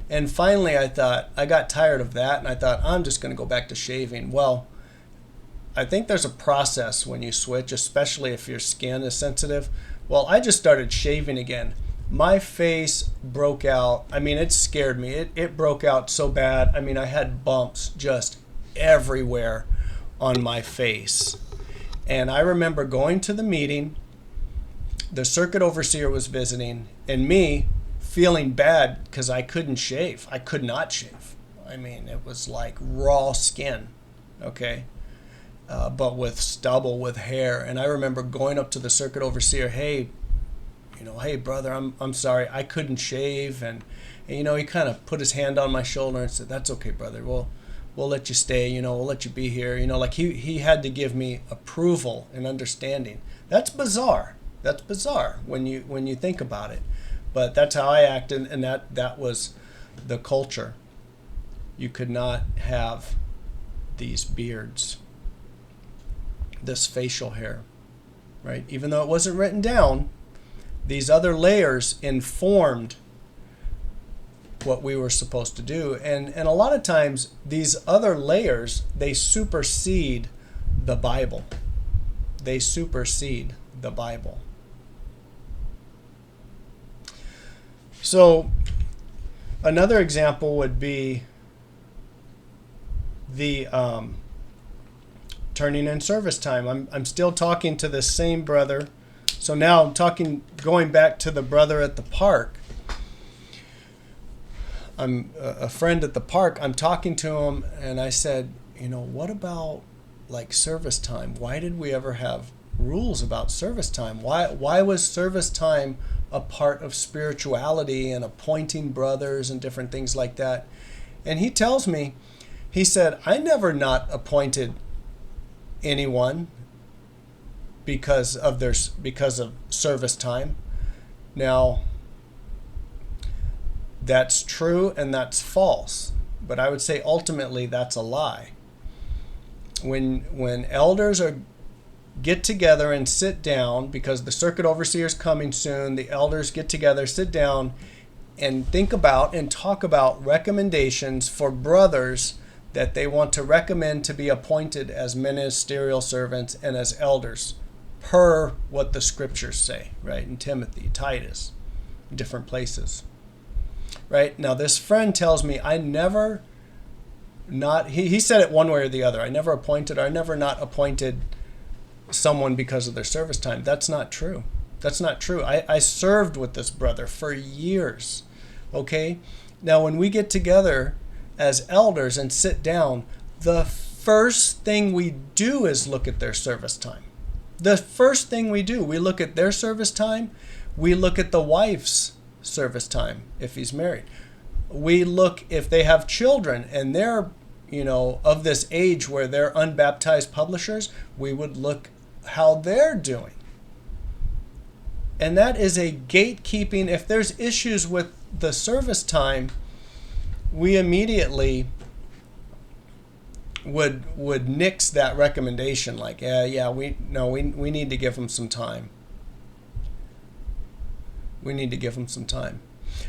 And finally, I got tired of that, and I thought, I'm just going to go back to shaving. Well, I think there's a process when you switch, especially if your skin is sensitive. Well, I just started shaving again. My face broke out. I mean, it scared me. It broke out so bad. I mean, I had bumps just everywhere on my face. And I remember going to the meeting. The circuit overseer was visiting, and me feeling bad because I couldn't shave. I could not shave. I mean, it was like raw skin, okay? But with stubble, with hair. And I remember going up to the circuit overseer, hey, brother, I'm sorry, I couldn't shave. And he kind of put his hand on my shoulder and said, that's okay, brother. We'll let you stay, we'll let you be here. Like he had to give me approval and understanding. That's bizarre. That's bizarre when you think about it. But that's how I acted, and that was the culture. You could not have these beards. this facial hair, right? Even though it wasn't written down, these other layers informed what we were supposed to do. And a lot of times these other layers, they supersede the Bible. They supersede the Bible. So another example would be the turning in service time. I'm still talking to the same brother. So now I'm going back to the brother at the park. I'm a friend at the park. I'm talking to him, and I said, what about like service time? Why did we ever have rules about service time? Why was service time a part of spirituality and appointing brothers and different things like that? And he tells me, he said, I never not appointed anyone because of service time. Now, that's true and that's false, but I would say ultimately that's a lie. When elders get together and sit down, because the circuit overseer is coming soon, the elders get together, sit down, and think about and talk about recommendations for brothers that they want to recommend to be appointed as ministerial servants and as elders, per what the scriptures say, right? In Timothy, Titus, different places. Right? Now, this friend tells me I never he said it one way or the other. I never not appointed someone because of their service time. That's not true. That's not true. I served with this brother for years. Okay? Now, when we get together as elders and sit down, the first thing we do is look at their service time. The first thing we do, we look at their service time. We look at the wife's service time if he's married. We look if they have children and they're of this age where they're unbaptized publishers, we would look how they're doing. And that is a gatekeeping. If there's issues with the service time, we immediately would nix that recommendation, like we need to give them some time. We need to give them some time.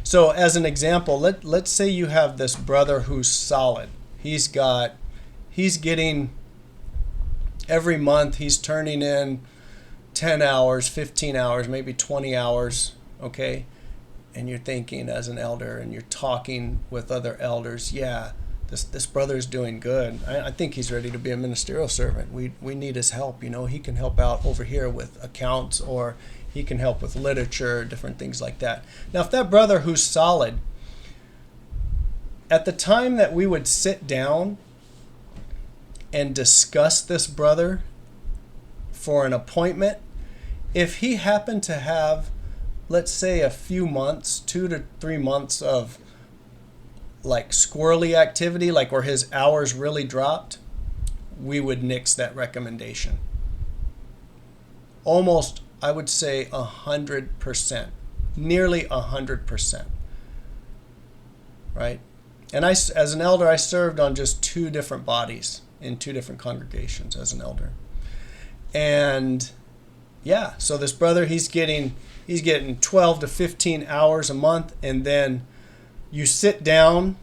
So as an example, let's say you have this brother who's solid. He's getting, every month he's turning in 10 hours, 15 hours, maybe 20 hours, okay? And you're thinking as an elder and you're talking with other elders, this brother's doing good. I think he's ready to be a ministerial servant. We need his help. He can help out over here with accounts, or he can help with literature, different things like that. Now, if that brother who's solid, at the time that we would sit down and discuss this brother for an appointment, if he happened to have, let's say, a few months, 2 to 3 months of like squirrely activity, like where his hours really dropped, we would nix that recommendation. Almost, I would say 100%, nearly 100%, right? And as an elder, I served on just 2 different bodies in 2 different congregations as an elder. And so this brother, he's getting 12 to 15 hours a month, and then you sit down,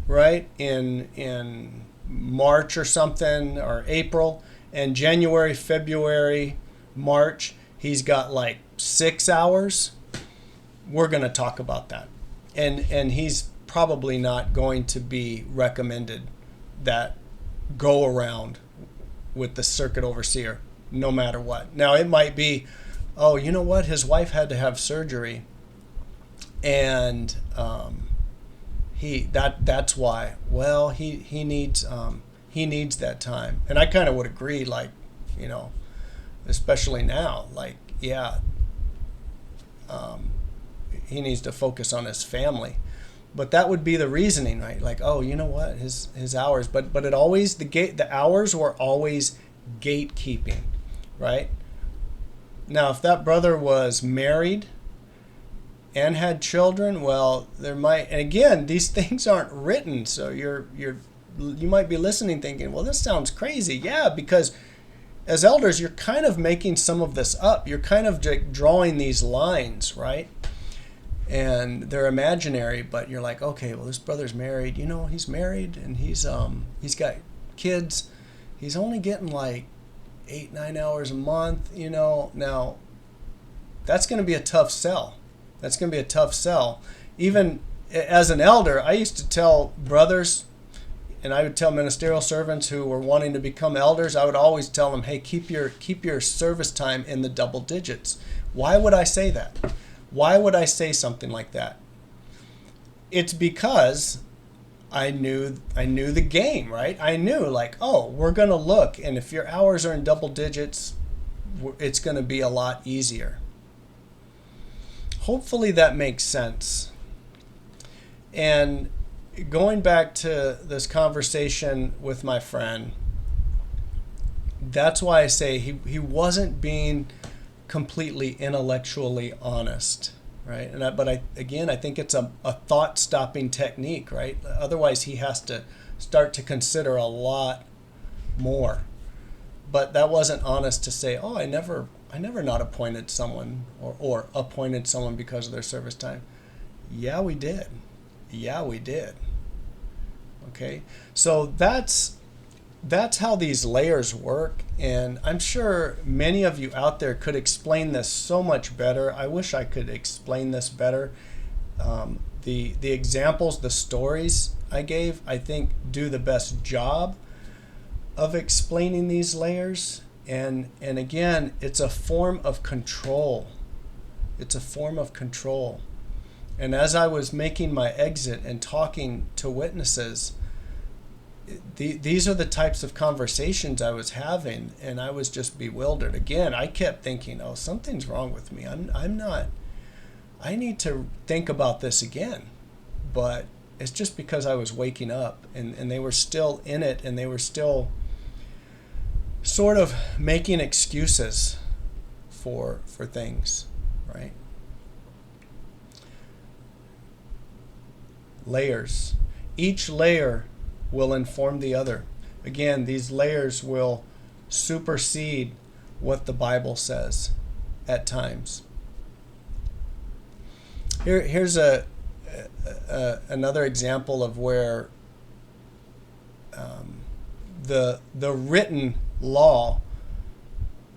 right, in March or something, or April, and January, February, March, he's got like 6 hours. We're going to talk about that. And he's probably not going to be recommended that go around with the circuit overseer, no matter what. Now, it might be, you know what, his wife had to have surgery, and that's why. Well, he needs that time. And I kind of would agree, like, especially now, like, he needs to focus on his family. But that would be the reasoning, right? Like, you know what, his hours. But it always, the hours were always gatekeeping, right? Now, if that brother was married and had children, well, there might, and again, these things aren't written, so you might be listening thinking, well, this sounds crazy. Yeah, because as elders, you're kind of making some of this up. You're kind of drawing these lines, right? And they're imaginary, but you're like, okay, well, this brother's married. He's married and he's got kids. He's only getting like 8-9 hours a month. Now that's going to be a tough sell. That's going to be a tough sell. Even as an elder, I used to tell brothers, and I would tell ministerial servants who were wanting to become elders, I would always tell them, hey, keep your service time in the double digits. Why would I say that? Why would I say something like that? It's because I knew the game, right? I knew, like, oh, we're going to look, and if your hours are in double digits, it's going to be a lot easier. Hopefully that makes sense. And going back to this conversation with my friend, that's why I say he wasn't being completely intellectually honest, right? But I think it's a thought-stopping technique, right? Otherwise, he has to start to consider a lot more. But that wasn't honest to say, oh, I never not appointed someone or appointed someone because of their service time. Yeah, we did. Okay, so that's how these layers work, and I'm sure many of you out there could explain this so much better. I wish I could explain this better. The examples, the stories I gave, I think do the best job of explaining these layers. And again, it's a form of control. It's a form of control. And as I was making my exit and talking to witnesses, these are the types of conversations I was having, and I was just bewildered. Again, I kept thinking, oh, something's wrong with me. I need to think about this again. But it's just because I was waking up, and they were still in it, and they were still sort of making excuses for things, right? Layers. Each layer will inform the other. Again, these layers will supersede what the Bible says at times. Here's another example of where the written law,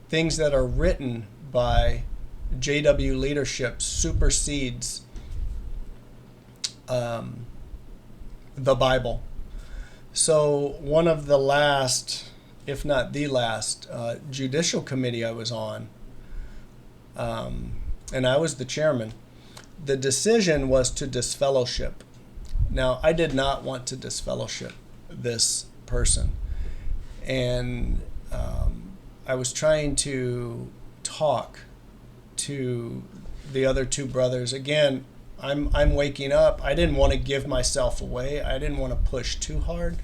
things that are written by JW leadership, supersedes the Bible. So one of the last, if not the last, judicial committee I was on, and I was the chairman, the decision was to disfellowship. Now, I did not want to disfellowship this person. And I was trying to talk to the other two brothers. Again, I'm waking up. I didn't want to give myself away. I didn't want to push too hard.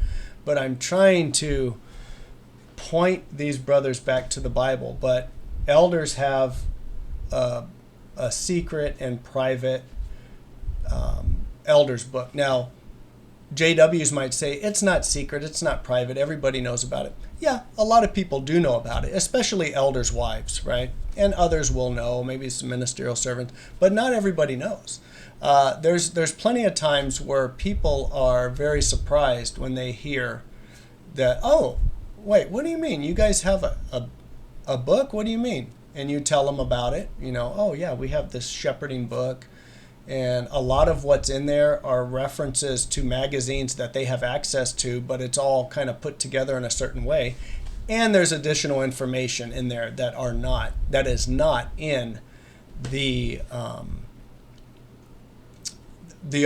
But I'm trying to point these brothers back to the Bible. But elders have a secret and private elders book. Now, JWs might say, it's not secret, it's not private, everybody knows about it. Yeah, a lot of people do know about it, especially elders' wives, right? And others will know, maybe some ministerial servants, but not everybody knows. There's plenty of times where people are very surprised when they hear that, oh, wait, what do you mean? You guys have a book? What do you mean? And you tell them about it, oh yeah, we have this shepherding book. And a lot of what's in there are references to magazines that they have access to, but it's all kind of put together in a certain way. And there's additional information in there that is not in the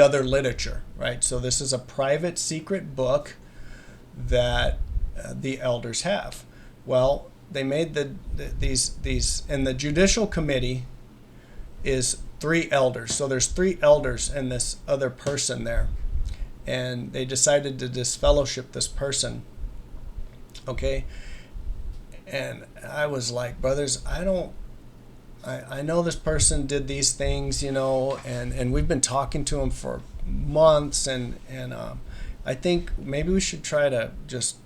other literature, right? So this is a private, secret book that the elders have. Well, they made these, and the judicial committee is 3 elders. So there's 3 elders and this other person there. And they decided to disfellowship this person. Okay? And I was like, brothers, I know this person did these things, and we've been talking to him for months, and I think maybe we should try to just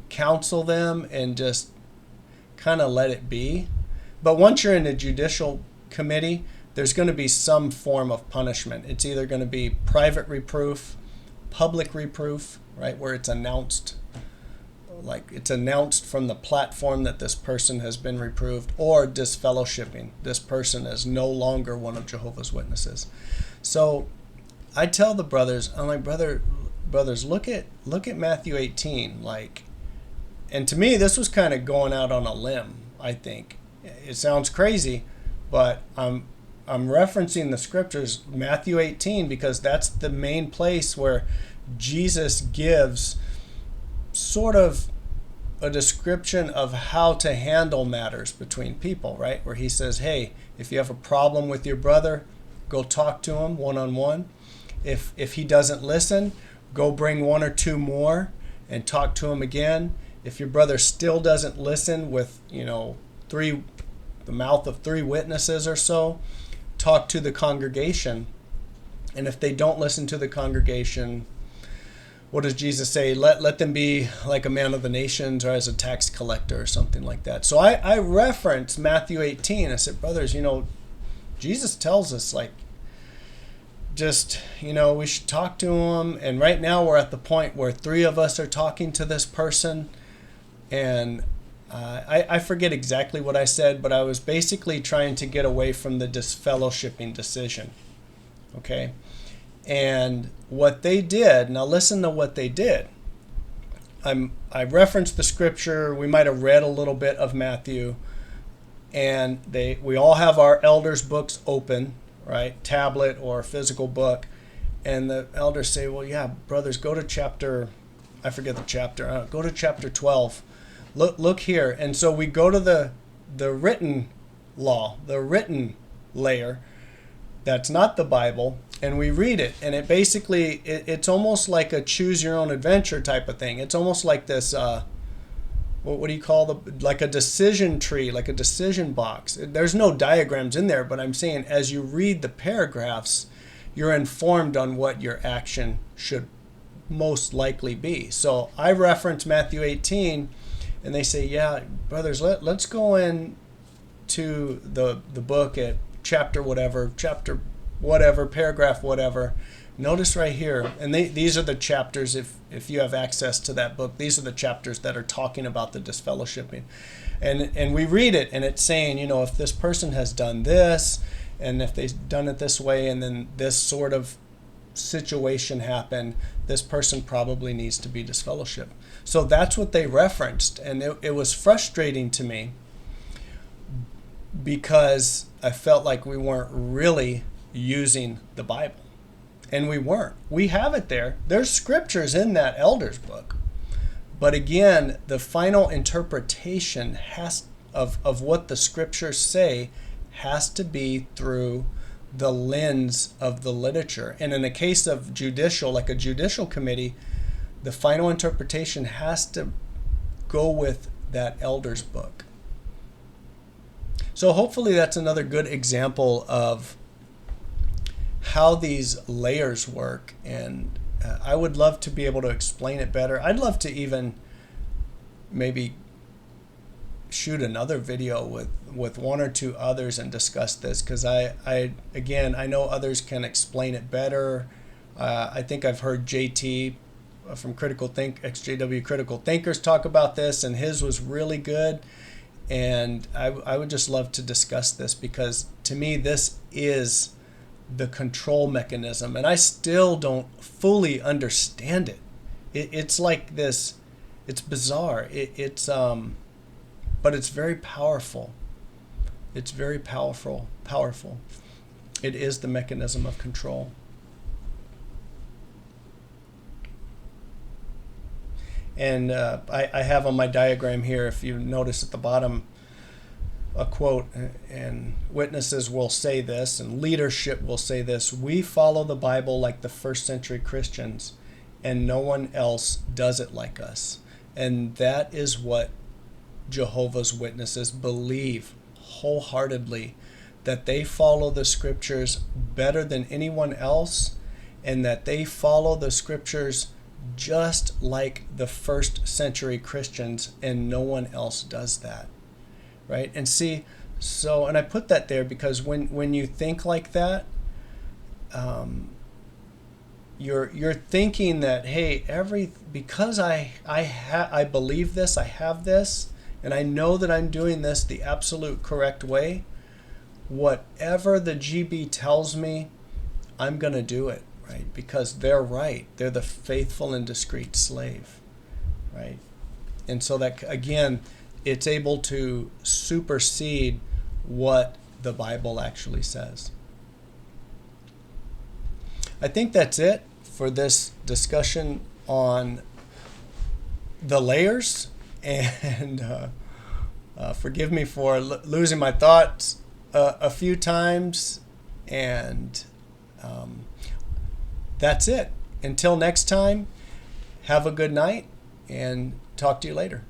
counsel them and just kind of let it be. But once you're in a judicial committee, there's going to be some form of punishment. It's either going to be private reproof, public reproof, right, where it's announced, like it's announced from the platform that this person has been reproved, or disfellowshipping. This person is no longer one of Jehovah's Witnesses. So I tell the brothers, I'm like, brothers, look at Matthew 18, like, and to me this was kind of going out on a limb. I think it sounds crazy, but I'm referencing the scriptures, Matthew 18, because that's the main place where Jesus gives sort of a description of how to handle matters between people, right? Where he says, hey, if you have a problem with your brother, go talk to him one-on-one. If he doesn't listen, go bring one or two more and talk to him again. If your brother still doesn't listen with, the mouth of 3 witnesses or so, talk to the congregation. And if they don't listen to the congregation, what does Jesus say? Let them be like a man of the nations, or as a tax collector, or something like that. So I reference Matthew 18. I said, brothers, Jesus tells us, like, just, we should talk to him. And right now we're at the point where 3 of us are talking to this person. And I forget exactly what I said, but I was basically trying to get away from the disfellowshipping decision. Okay? And what they did, now listen to what they did. I referenced the scripture. We might have read a little bit of Matthew. And we all have our elders' books open, right? Tablet or physical book. And the elders say, well, yeah, brothers, go to chapter, I forget the chapter, go to chapter 12. Look here. And so we go to the written law, the written layer. That's not the Bible. And we read it. And it basically, it's almost like a choose your own adventure type of thing. It's almost like this, what do you call like a decision tree, like a decision box. There's no diagrams in there, but I'm saying as you read the paragraphs, you're informed on what your action should most likely be. So I reference Matthew 18, and they say, yeah, brothers, let's go in to the book at chapter whatever, paragraph whatever. Notice right here, and these are the chapters, if you have access to that book, these are the chapters that are talking about the disfellowshipping. And we read it, and it's saying, if this person has done this, and if they've done it this way, and then this sort of situation happened, this person probably needs to be disfellowshipped. So that's what they referenced, and it was frustrating to me because I felt like we weren't really using the Bible. And we weren't. We have it there. There's scriptures in that elder's book. But again, the final interpretation of what the scriptures say has to be through the lens of the literature. And in the case of judicial, like a judicial committee, the final interpretation has to go with that elder's book. So hopefully that's another good example of how these layers work, and I would love to be able to explain it better. I'd love to even maybe shoot another video with 1 or 2 others and discuss this, because I know others can explain it better. I think I've heard JT from exjw Critical Thinkers talk about this, and his was really good. And I would just love to discuss this, because to me this is the control mechanism, and I still don't fully understand it. It's like this, it's bizarre. But it's very powerful. It's very powerful. It is the mechanism of control. And I have on my diagram here, if you notice at the bottom, a quote, and witnesses will say this, and leadership will say this: we follow the Bible like the first century Christians, and no one else does it like us. And that is what Jehovah's Witnesses believe wholeheartedly, that they follow the scriptures better than anyone else, and that they follow the scriptures just like the first century Christians, and no one else does that. right? And see, so, and I put that there because when you think like that, you're thinking that, hey, because I believe this, I have this, and I know that I'm doing this the absolute correct way, whatever the GB tells me, I'm going to do it, right? Because they're right. They're the faithful and discreet slave, right? And so that, again, it's able to supersede what the Bible actually says. I think that's it for this discussion on the layers. And forgive me for losing my thoughts a few times. And that's it. Until next time, have a good night and talk to you later.